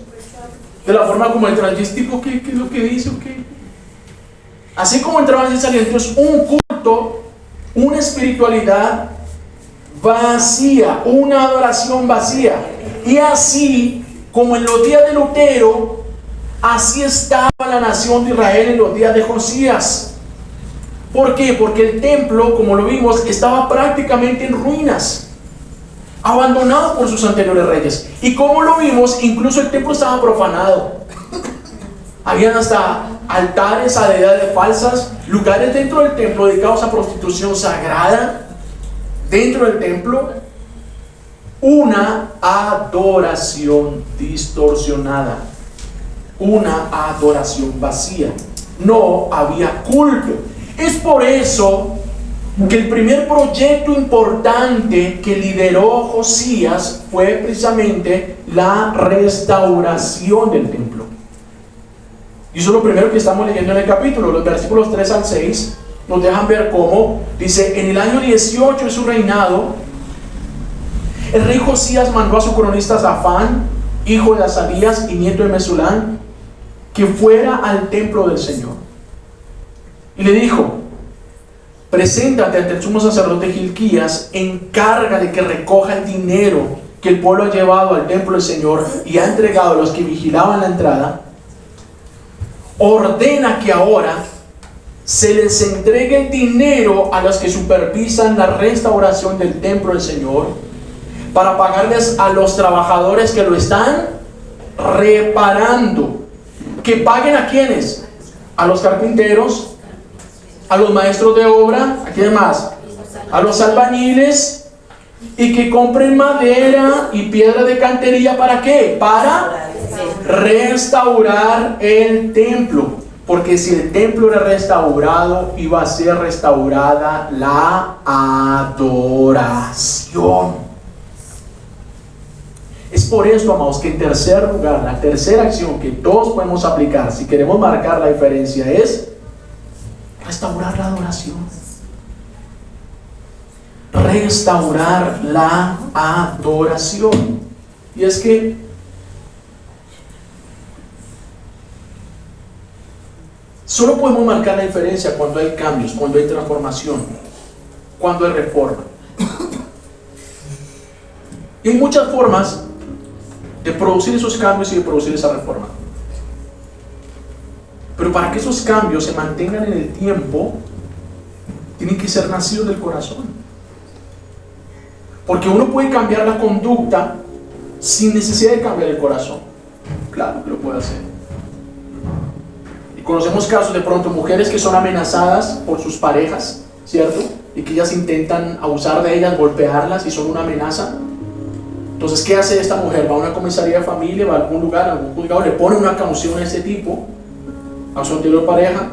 de la forma como entran. Y es tipo, ¿qué es lo que dice? ¿Qué? Así como entraban y salían. Entonces, un culto, una espiritualidad vacía, una adoración vacía. Y así como en los días de Lutero, así estaba la nación de Israel en los días de Josías. ¿Por qué? Porque el templo, como lo vimos, estaba prácticamente en ruinas, abandonado por sus anteriores reyes. Y como lo vimos, incluso el templo estaba profanado. Habían hasta altares a deidades falsas, lugares dentro del templo dedicados a prostitución sagrada. Dentro del templo, una adoración distorsionada, una adoración vacía. No había culto. Es por eso que el primer proyecto importante que lideró Josías fue precisamente la restauración del templo. Y eso es lo primero que estamos leyendo en el capítulo. Los versículos 3 al 6 nos dejan ver cómo dice: en el año 18 de su reinado, el rey Josías mandó a su cronista Safán, hijo de Azarías y nieto de Mesulán, que fuera al templo del Señor. Y le dijo: preséntate ante el sumo sacerdote Gilquías, encárgale que recoja el dinero que el pueblo ha llevado al templo del Señor y ha entregado a los que vigilaban la entrada. Ordena que ahora se les entregue el dinero a los que supervisan la restauración del templo del Señor, para pagarles a los trabajadores que lo están reparando. ¿Que paguen a quiénes? A los carpinteros, a los maestros de obra, ¿a quién más? A los albañiles, y que compren madera y piedra de cantería. ¿Para qué? Para restaurar el templo. Porque si el templo era restaurado, iba a ser restaurada la adoración. Es por esto, amados, que en tercer lugar, la tercera acción que todos podemos aplicar si queremos marcar la diferencia es restaurar la adoración. Restaurar la adoración. Y es que solo podemos marcar la diferencia cuando hay cambios, cuando hay transformación, cuando hay reforma. Y hay muchas formas de producir esos cambios y de producir esa reforma. Pero para que esos cambios se mantengan en el tiempo, tienen que ser nacidos del corazón. Porque uno puede cambiar la conducta sin necesidad de cambiar el corazón. Claro que lo puede hacer. Y conocemos casos de pronto, mujeres que son amenazadas por sus parejas, ¿cierto? Y que ellas intentan abusar de ellas, golpearlas y son una amenaza. Entonces, ¿qué hace esta mujer? Va a una comisaría de familia, va a algún lugar, a algún juzgado, le pone una caución a ese tipo, a su anterior pareja,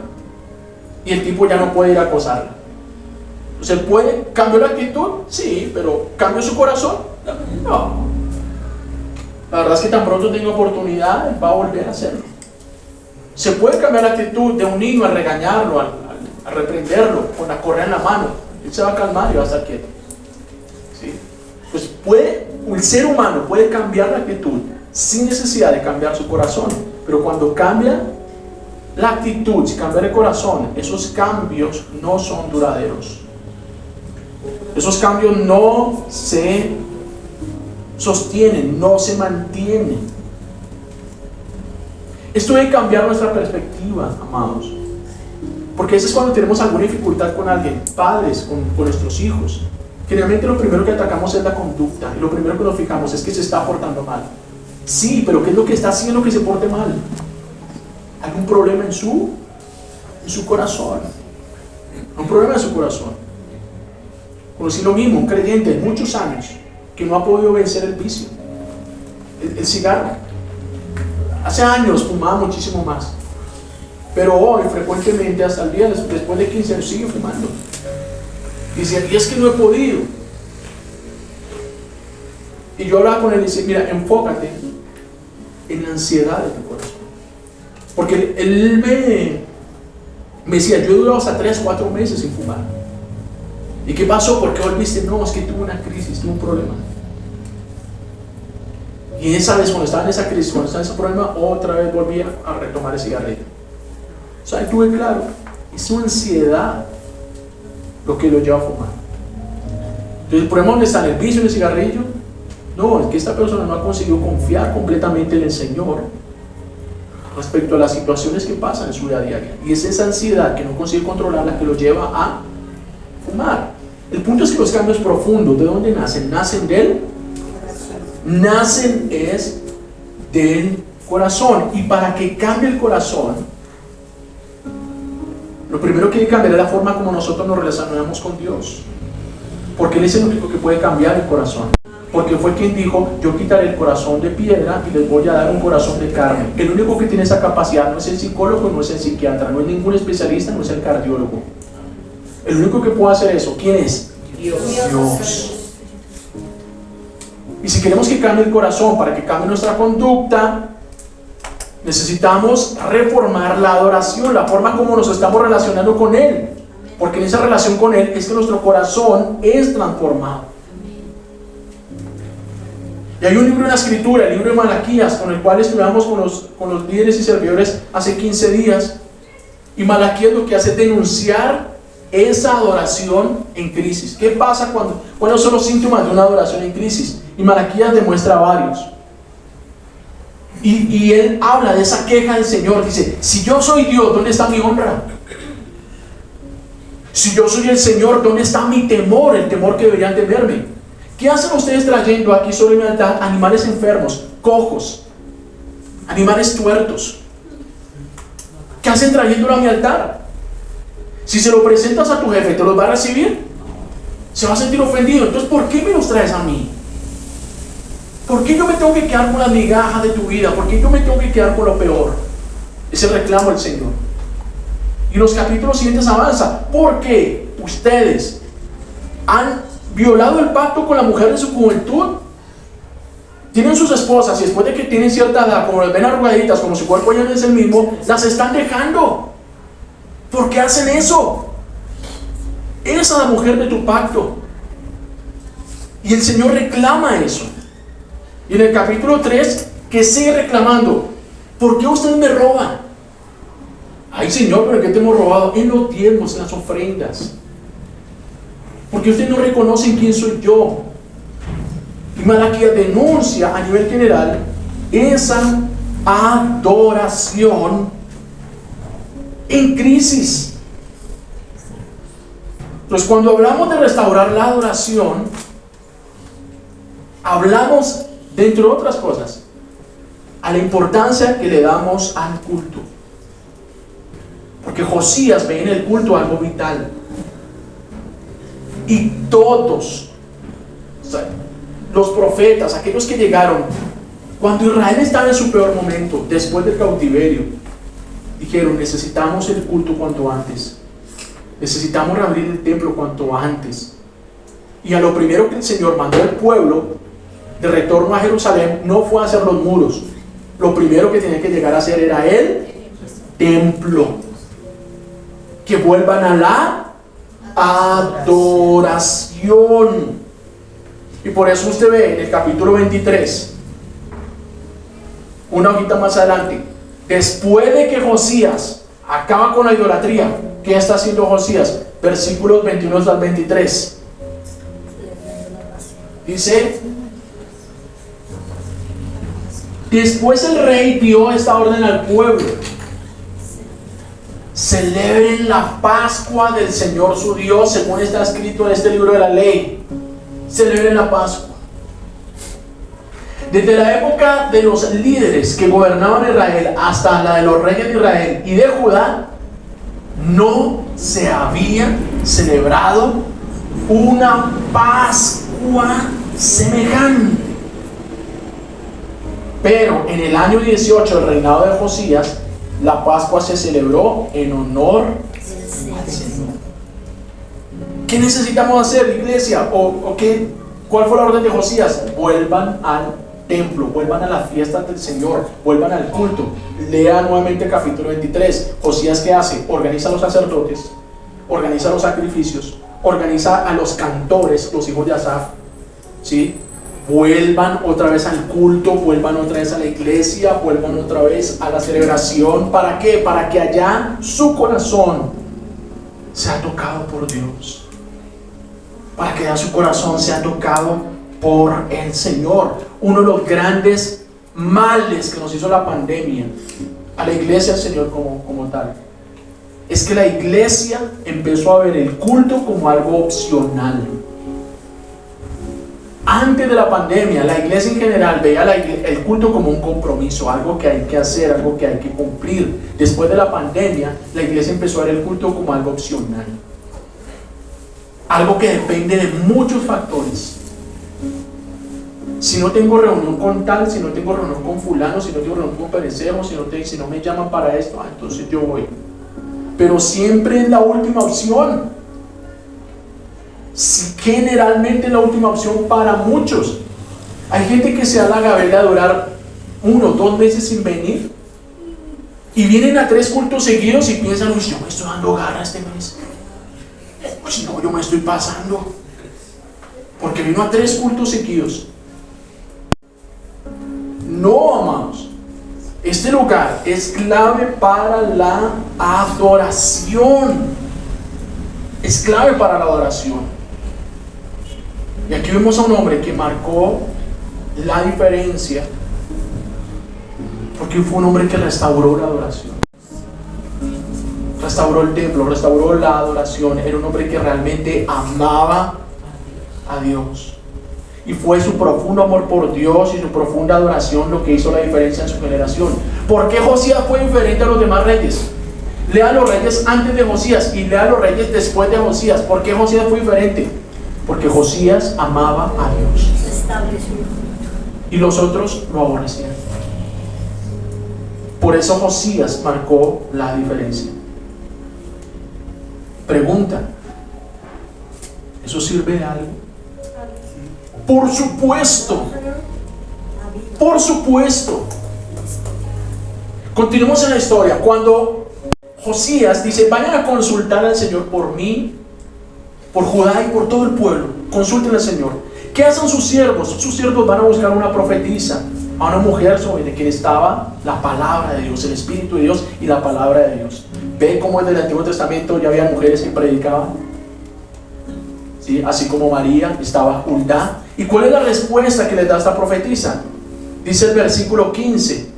y el tipo ya no puede ir a acosarla. Entonces, ¿puede cambiar la actitud? Sí, pero ¿cambió su corazón? No. La verdad es que tan pronto tenga oportunidad, va a volver a hacerlo. Se puede cambiar la actitud de un niño al regañarlo, a reprenderlo, con la correa en la mano. Él se va a calmar y va a estar quieto. ¿Sí? Pues el ser humano puede cambiar la actitud sin necesidad de cambiar su corazón. Pero cuando cambia la actitud, si cambia el corazón, esos cambios no son duraderos. Esos cambios no se sostienen, no se mantienen. Esto debe cambiar nuestra perspectiva, amados. Porque eso es cuando tenemos alguna dificultad con alguien, padres, con nuestros hijos. Generalmente lo primero que atacamos es la conducta, y lo primero que nos fijamos es que se está portando mal. Sí, pero ¿qué es lo que está haciendo que se porte mal? Hay un problema en su corazón. Un problema en su corazón. Conocí lo mismo, un creyente de muchos años que no ha podido vencer el vicio, el cigarro. Hace años fumaba muchísimo más, pero hoy frecuentemente, hasta el día después de 15 años, sigue fumando. Dice, y es que no he podido. Y yo hablaba con él y decía, mira, enfócate en la ansiedad de tu corazón. Porque él me decía, yo he durado hasta 3, 4 meses sin fumar. ¿Y qué pasó? ¿Por qué volviste? No, es que tuve una crisis, tuve un problema. Y esa vez, cuando estaba en esa crisis, cuando estaba en ese problema, otra vez volví a retomar el cigarrillo. O sea, tuve claro, es su ansiedad lo que lo lleva a fumar. Entonces, el problema donde está en el vicio del cigarrillo, no, es que esta persona no ha conseguido confiar completamente en el Señor respecto a las situaciones que pasan en su vida diaria. Y es esa ansiedad que no consigue controlar la que lo lleva a fumar. El punto es que los cambios profundos, ¿de dónde nacen? Nacen del corazón. Y para que cambie el corazón, lo primero que hay que cambiar es la forma como nosotros nos relacionamos con Dios, porque Él es el único que puede cambiar el corazón, porque fue quien dijo, yo quitaré el corazón de piedra y les voy a dar un corazón de carne. El único que tiene esa capacidad no es el psicólogo, no es el psiquiatra, no es ningún especialista, no es el cardiólogo. El único que puede hacer eso, ¿quién es? Dios. Y si queremos que cambie el corazón, para que cambie nuestra conducta, necesitamos reformar la adoración, la forma como nos estamos relacionando con Él. Porque en esa relación con Él es que nuestro corazón es transformado. Y hay un libro en la Escritura, el libro de Malaquías, con el cual estudiamos con los líderes y servidores hace 15 días. Y Malaquías lo que hace es denunciar esa adoración en crisis. ¿Qué pasa cuáles son los síntomas de una adoración en crisis? Y Malaquías demuestra varios. Y él habla de esa queja del Señor. Dice, si yo soy Dios, ¿dónde está mi honra? Si yo soy el Señor, ¿dónde está mi temor? El temor que deberían temerme. ¿Qué hacen ustedes trayendo aquí sobre mi altar animales enfermos, cojos, animales tuertos? ¿Qué hacen trayéndolo a mi altar? Si se lo presentas a tu jefe, ¿te los va a recibir? Se va a sentir ofendido. Entonces, ¿por qué me los traes a mí? ¿Por qué yo me tengo que quedar con la migaja de tu vida? ¿Por qué yo me tengo que quedar con lo peor? Es el reclamo del Señor. Y los capítulos siguientes avanza. Porque ustedes han violado el pacto con la mujer de su juventud. Tienen sus esposas y después de que tienen cierta edad, como las ven arrugaditas, como su cuerpo ya no es el mismo, las están dejando. ¿Por qué hacen eso? Esa es la mujer de tu pacto. Y el Señor reclama eso. Y en el capítulo 3, que sigue reclamando, ¿por qué ustedes me roban? Ay, Señor, ¿pero qué te hemos robado? En los diezmos, en las ofrendas. Porque ustedes no reconocen quién soy yo. Y Malaquías denuncia a nivel general esa adoración en crisis. Entonces, cuando hablamos de restaurar la adoración, hablamos, dentro de otras cosas, a la importancia que le damos al culto. Porque Josías ve en el culto algo vital. Y todos, o sea, los profetas, aquellos que llegaron, cuando Israel estaba en su peor momento, después del cautiverio, dijeron, necesitamos el culto cuanto antes. Necesitamos reabrir el templo cuanto antes. Y a lo primero que el Señor mandó al pueblo de retorno a Jerusalén no fue a hacer los muros. Lo primero que tenía que llegar a hacer era el templo. Que vuelvan a la adoración. Y por eso usted ve en el capítulo 23, una hojita más adelante, después de que Josías acaba con la idolatría, ¿qué está haciendo Josías? Versículos 21 al 23. Dice, después el rey dio esta orden al pueblo: celebren la Pascua del Señor su Dios, según está escrito en este libro de la ley. Celebren la Pascua. Desde la época de los líderes que gobernaban Israel hasta la de los reyes de Israel y de Judá, no se había celebrado una Pascua semejante. Pero en el año 18 del reinado de Josías, la Pascua se celebró en honor al Señor. ¿Qué necesitamos hacer, iglesia? ¿Cuál fue la orden de Josías? Vuelvan al templo, vuelvan a las fiestas del Señor, vuelvan al culto. Lea nuevamente el capítulo 23. Josías, ¿qué hace? Organiza a los sacerdotes, organiza los sacrificios, organiza a los cantores, los hijos de Asaf, ¿sí? Vuelvan otra vez al culto, vuelvan otra vez a la iglesia, vuelvan otra vez a la celebración. ¿Para qué? Para que allá su corazón sea tocado por Dios. Para que allá su corazón sea tocado por el Señor. Uno de los grandes males que nos hizo la pandemia a la iglesia del Señor como tal es que la iglesia empezó a ver el culto como algo opcional. Antes de la pandemia, la iglesia en general veía el culto como un compromiso, algo que hay que hacer, algo que hay que cumplir. Después de la pandemia, la iglesia empezó a ver el culto como algo opcional, algo que depende de muchos factores. Si no tengo reunión con tal, si no tengo reunión con fulano, si no tengo reunión con perecero, si no me llaman para esto, entonces yo voy. Pero siempre es la última opción. Generalmente es la última opción para muchos. Hay gente que se da la gabela de durar 1 o 2 meses sin venir y vienen a 3 cultos seguidos y piensan, uy, yo me estoy dando garra este mes. Pues no, yo me estoy pasando. Porque vino a 3 cultos seguidos. No, amados. Este lugar es clave para la adoración. Es clave para la adoración. Y aquí vemos a un hombre que marcó la diferencia, porque fue un hombre que restauró la adoración, restauró el templo, restauró la adoración. Era un hombre que realmente amaba a Dios, y fue su profundo amor por Dios y su profunda adoración lo que hizo la diferencia en su generación. ¿Por qué Josías fue diferente a los demás reyes? Lea los reyes antes de Josías y lea los reyes después de Josías. ¿Por qué Josías fue diferente? Porque Josías amaba a Dios y los otros lo aborrecían. Por eso Josías marcó la diferencia. Pregunta: ¿eso sirve de algo? Por supuesto. Por supuesto. Continuemos en la historia. Cuando Josías dice, vayan a consultar al Señor por mí, por Judá y por todo el pueblo, consulten al Señor. ¿Qué hacen sus siervos? Sus siervos van a buscar una profetisa, a una mujer sobre quien estaba la palabra de Dios, el Espíritu de Dios y la palabra de Dios. ¿Ven cómo en el Antiguo Testamento ya había mujeres que predicaban? ¿Sí? Así como María, estaba Hulda. ¿Y cuál es la respuesta que les da esta profetisa? Dice el versículo 15.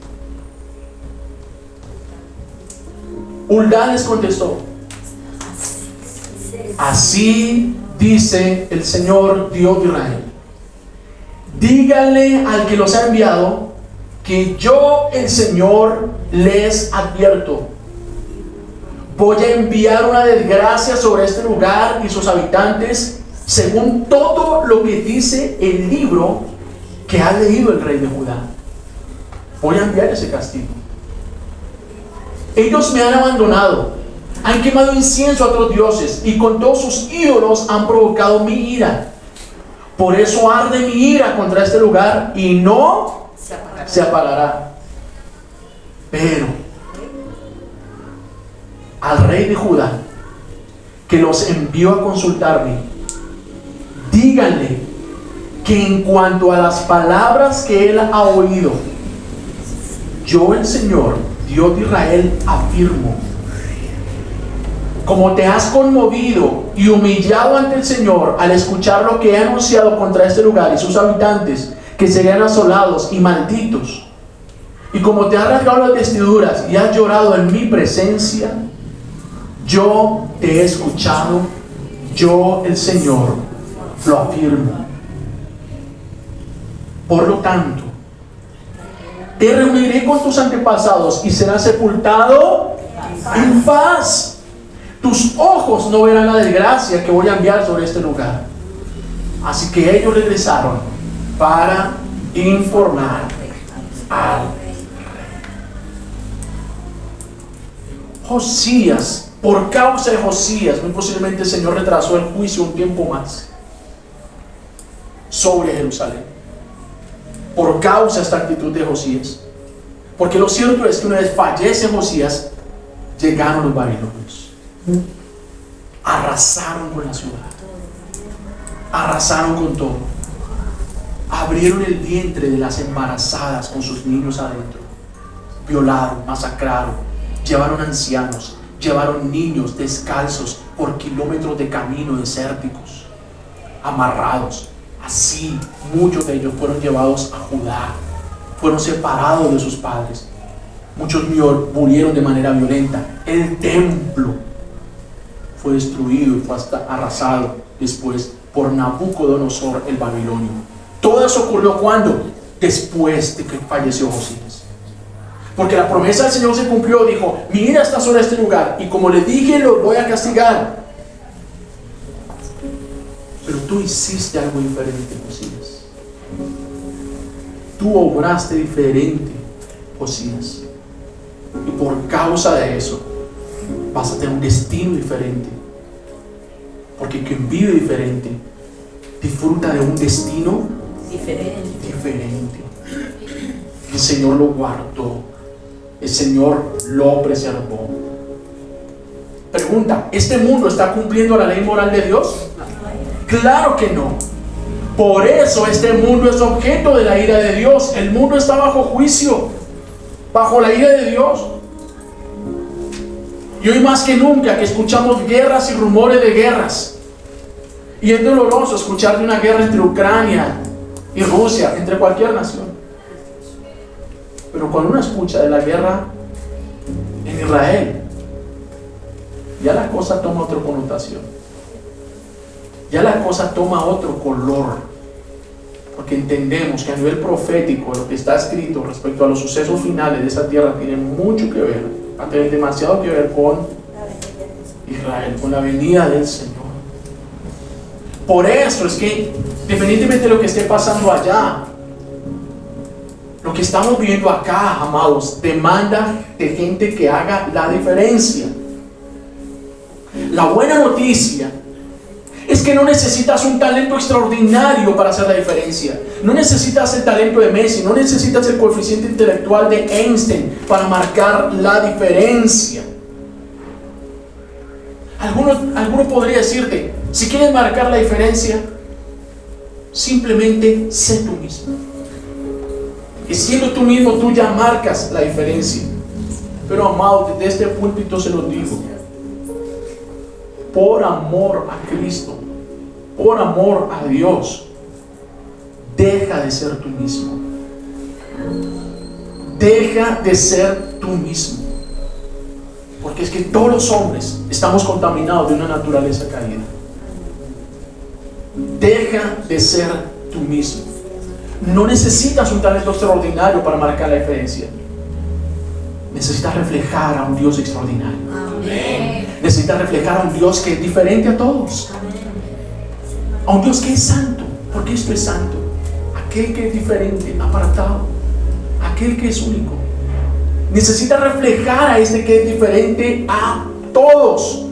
Hulda les contestó: así dice el Señor Dios de Israel, díganle al que los ha enviado que yo, el Señor, les advierto: voy a enviar una desgracia sobre este lugar y sus habitantes, según todo lo que dice el libro que ha leído el rey de Judá. Voy a enviar ese castigo. Ellos me han abandonado, han quemado incienso a otros dioses y con todos sus ídolos han provocado mi ira. Por eso arde mi ira contra este lugar y no se apagará. Pero al rey de Judá, que los envió a consultarme, díganle que en cuanto a las palabras que él ha oído, yo, el Señor Dios de Israel, afirmo: como te has conmovido y humillado ante el Señor al escuchar lo que he anunciado contra este lugar y sus habitantes, que serían asolados y malditos, y como te has rasgado las vestiduras y has llorado en mi presencia, yo te he escuchado, yo, el Señor, lo afirmo. Por lo tanto, te reuniré con tus antepasados y serás sepultado en paz. Tus ojos no verán la desgracia que voy a enviar sobre este lugar. Así que ellos regresaron para informar al rey. Josías, por causa de Josías, muy posiblemente el Señor retrasó el juicio un tiempo más sobre Jerusalén. Por causa de esta actitud de Josías. Porque lo cierto es que una vez fallece Josías, llegaron los babilonios. Arrasaron con la ciudad. Arrasaron con todo. Abrieron el vientre de las embarazadas con sus niños adentro. Violaron, masacraron, llevaron ancianos, llevaron niños descalzos por kilómetros de camino desérticos, amarrados. Así muchos de ellos fueron llevados a Judá, fueron separados de sus padres. Muchos murieron de manera violenta. El templo fue destruido y fue hasta arrasado después por Nabucodonosor el babilonio. Todo eso ocurrió ¿cuándo? Después de que falleció Josías. Porque la promesa del Señor se cumplió. Dijo: mi ira está sobre este lugar y como le dije, lo voy a castigar. Pero tú hiciste algo diferente, Josías. Tú obraste diferente, Josías. Y por causa de eso vas a tener un destino diferente. Porque quien vive diferente disfruta de un destino diferente. El Señor lo guardó. El Señor lo preservó. Pregunta: ¿este mundo está cumpliendo la ley moral de Dios? Claro que no. Por eso este mundo es objeto de la ira de Dios. El mundo está bajo juicio, bajo la ira de Dios. Y hoy más que nunca que escuchamos guerras y rumores de guerras, y es doloroso escuchar de una guerra entre Ucrania y Rusia, entre cualquier nación. Pero cuando uno escucha de la guerra en Israel, ya la cosa toma otra connotación. Ya la cosa toma otro color, porque entendemos que a nivel profético lo que está escrito respecto a los sucesos finales de esa tierra tiene mucho que ver, va a tener demasiado que ver con Israel, con la venida del Señor. Por eso es que, independientemente de lo que esté pasando allá, lo que estamos viviendo acá, amados, demanda de gente que haga la diferencia. La buena noticia es que no necesitas un talento extraordinario para hacer la diferencia. No necesitas el talento de Messi, no necesitas el coeficiente intelectual de Einstein para marcar la diferencia. Alguno podría decirte: si quieres marcar la diferencia, simplemente sé tú mismo. Y siendo tú mismo, tú ya marcas la diferencia. Pero amado, desde este púlpito se lo digo: por amor a Cristo, por amor a Dios, deja de ser tú mismo. Deja de ser tú mismo. Porque es que todos los hombres estamos contaminados de una naturaleza caída. Deja de ser tú mismo. No necesitas un talento extraordinario para marcar la diferencia. Necesitas reflejar a un Dios extraordinario. Amén. Necesitas reflejar a un Dios que es diferente a todos. Amén. A un Dios que es santo. Porque esto es santo. Aquel que es diferente, apartado. Aquel que es único. Necesitas reflejar a este que es diferente a todos.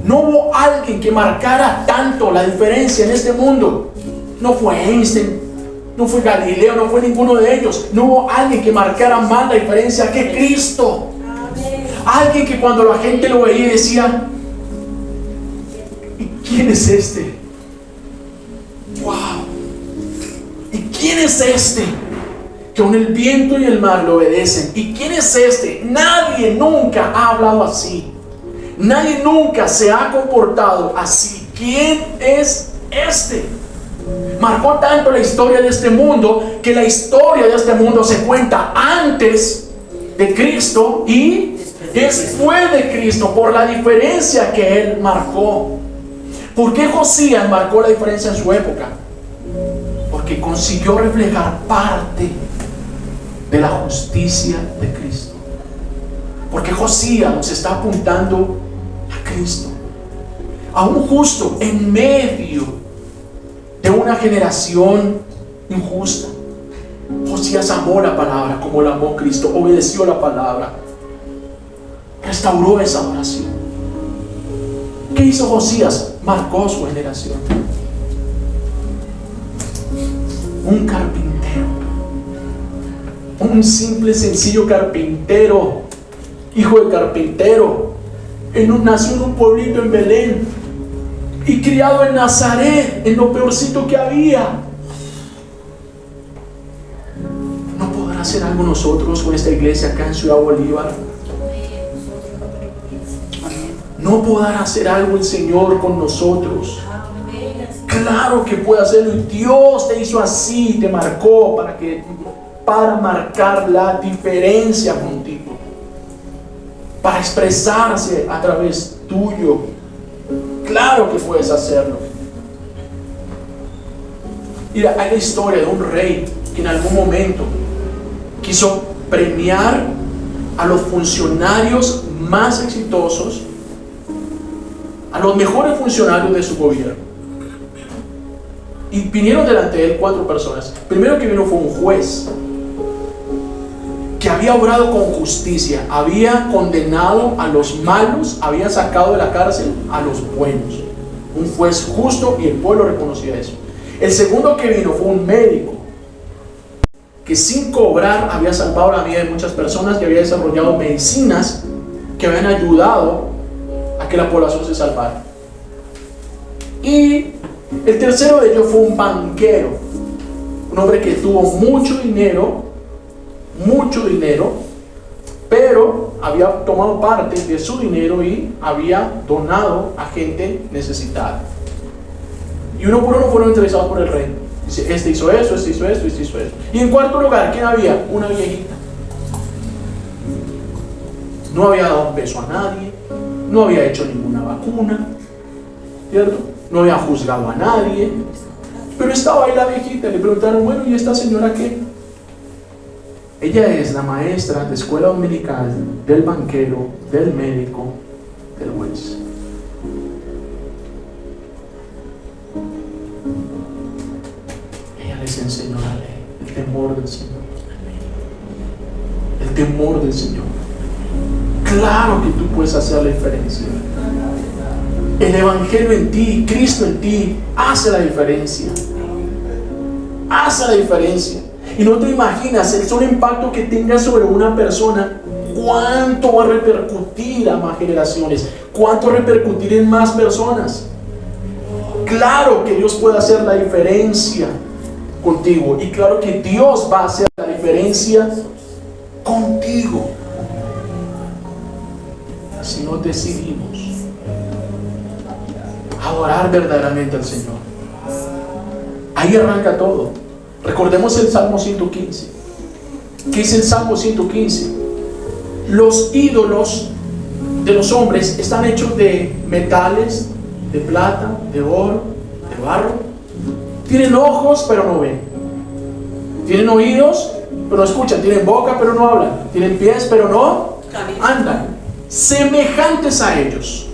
No hubo alguien que marcara tanto la diferencia en este mundo. No fue Einstein, no fue Galileo, no fue ninguno de ellos. No hubo alguien que marcara más la diferencia que Cristo. Amén. Alguien que cuando la gente lo veía decía: ¿y quién es este? ¡Wow! ¿Y quién es este? Que aun el viento y el mar le obedecen. ¿Y quién es este? Nadie nunca ha hablado así. Nadie nunca se ha comportado así. ¿Quién es este? Marcó tanto la historia de este mundo que la historia de este mundo se cuenta antes de Cristo y después de Cristo, por la diferencia que Él marcó. ¿Por qué Josías marcó la diferencia en su época? Porque consiguió reflejar parte de la justicia de Cristo. Porque Josías nos está apuntando a Cristo, a un justo en medio de una generación injusta. Josías amó la palabra como la amó Cristo, obedeció la palabra, restauró esa oración. ¿Qué hizo Josías? Marcó su generación. Un carpintero, un simple, sencillo carpintero, hijo de carpintero, nació en un pueblito en Belén y criado en Nazaret, en lo peorcito que había. ¿No podrá hacer algo nosotros con esta iglesia acá en Ciudad Bolívar? ¿No podrá hacer algo el Señor con nosotros? Claro que puede hacerlo, y Dios te hizo así, te marcó para marcar la diferencia contigo, para expresarse a través tuyo. Claro que puedes hacerlo. Mira, hay la historia de un rey que en algún momento quiso premiar a los funcionarios más exitosos, a los mejores funcionarios de su gobierno. Y vinieron delante de él 4 personas. Primero que vino fue un juez que había obrado con justicia, había condenado a los malos, había sacado de la cárcel a los buenos. Un juez justo, y el pueblo reconocía eso. El segundo que vino fue un médico que sin cobrar había salvado la vida de muchas personas, que había desarrollado medicinas que habían ayudado a que la población se salvara. Y el tercero de ellos fue un banquero, un hombre que tuvo mucho dinero, pero había tomado parte de su dinero y había donado a gente necesitada. Y uno por uno fueron entrevistados por el rey. Dice, este hizo eso, este hizo esto, este hizo esto. Y en cuarto lugar, ¿quién había? Una viejita. No había dado un beso a nadie, no había hecho ninguna vacuna, ¿cierto? No había juzgado a nadie, pero estaba ahí la viejita. Le preguntaron, bueno, ¿y esta señora qué? Ella es la maestra de escuela dominical, del banquero, del médico, del juez. Ella les enseñó la ley, el temor del Señor. El temor del Señor. Claro que tú puedes hacer la diferencia. El Evangelio en ti, Cristo en ti, hace la diferencia. Hace la diferencia. Y no te imaginas el solo impacto que tenga sobre una persona, cuánto va a repercutir a más generaciones, cuánto va a repercutir en más personas. Claro que Dios puede hacer la diferencia contigo, y claro que Dios va a hacer la diferencia contigo si nos decidimos adorar verdaderamente al Señor. Ahí arranca todo. Recordemos el Salmo 115. ¿Qué es el Salmo 115? Los ídolos de los hombres están hechos de metales, de plata, de oro, de barro. Tienen ojos pero no ven. Tienen oídos pero no escuchan. Tienen boca pero no hablan. Tienen pies pero no andan. Semejantes a ellos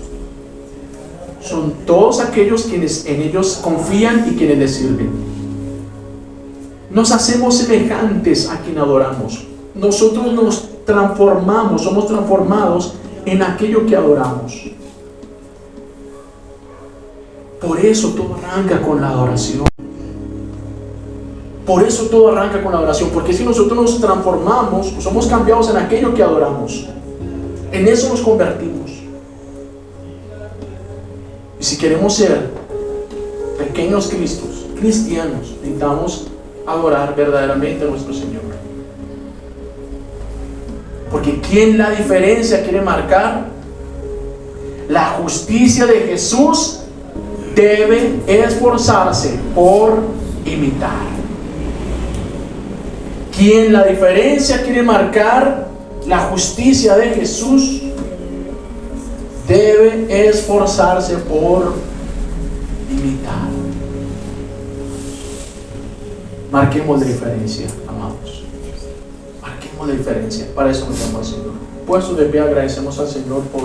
son todos aquellos quienes en ellos confían y quienes les sirven. Nos hacemos semejantes a quien adoramos. Nosotros nos transformamos, somos transformados en aquello que adoramos. Por eso todo arranca con la adoración. Por eso todo arranca con la adoración. Porque si nosotros nos transformamos, somos cambiados en aquello que adoramos. En eso nos convertimos. Y si queremos ser pequeños Cristos, cristianos, necesitamos adorar verdaderamente a nuestro Señor. Porque ¿quién la diferencia quiere marcar? La justicia de Jesús debe esforzarse por imitar. ¿Quién la diferencia quiere marcar? La justicia de Jesús debe esforzarse por imitar. Marquemos la diferencia, amados. Marquemos. la diferencia. Para eso nos llamó al Señor. Puestos de pie, agradecemos al Señor por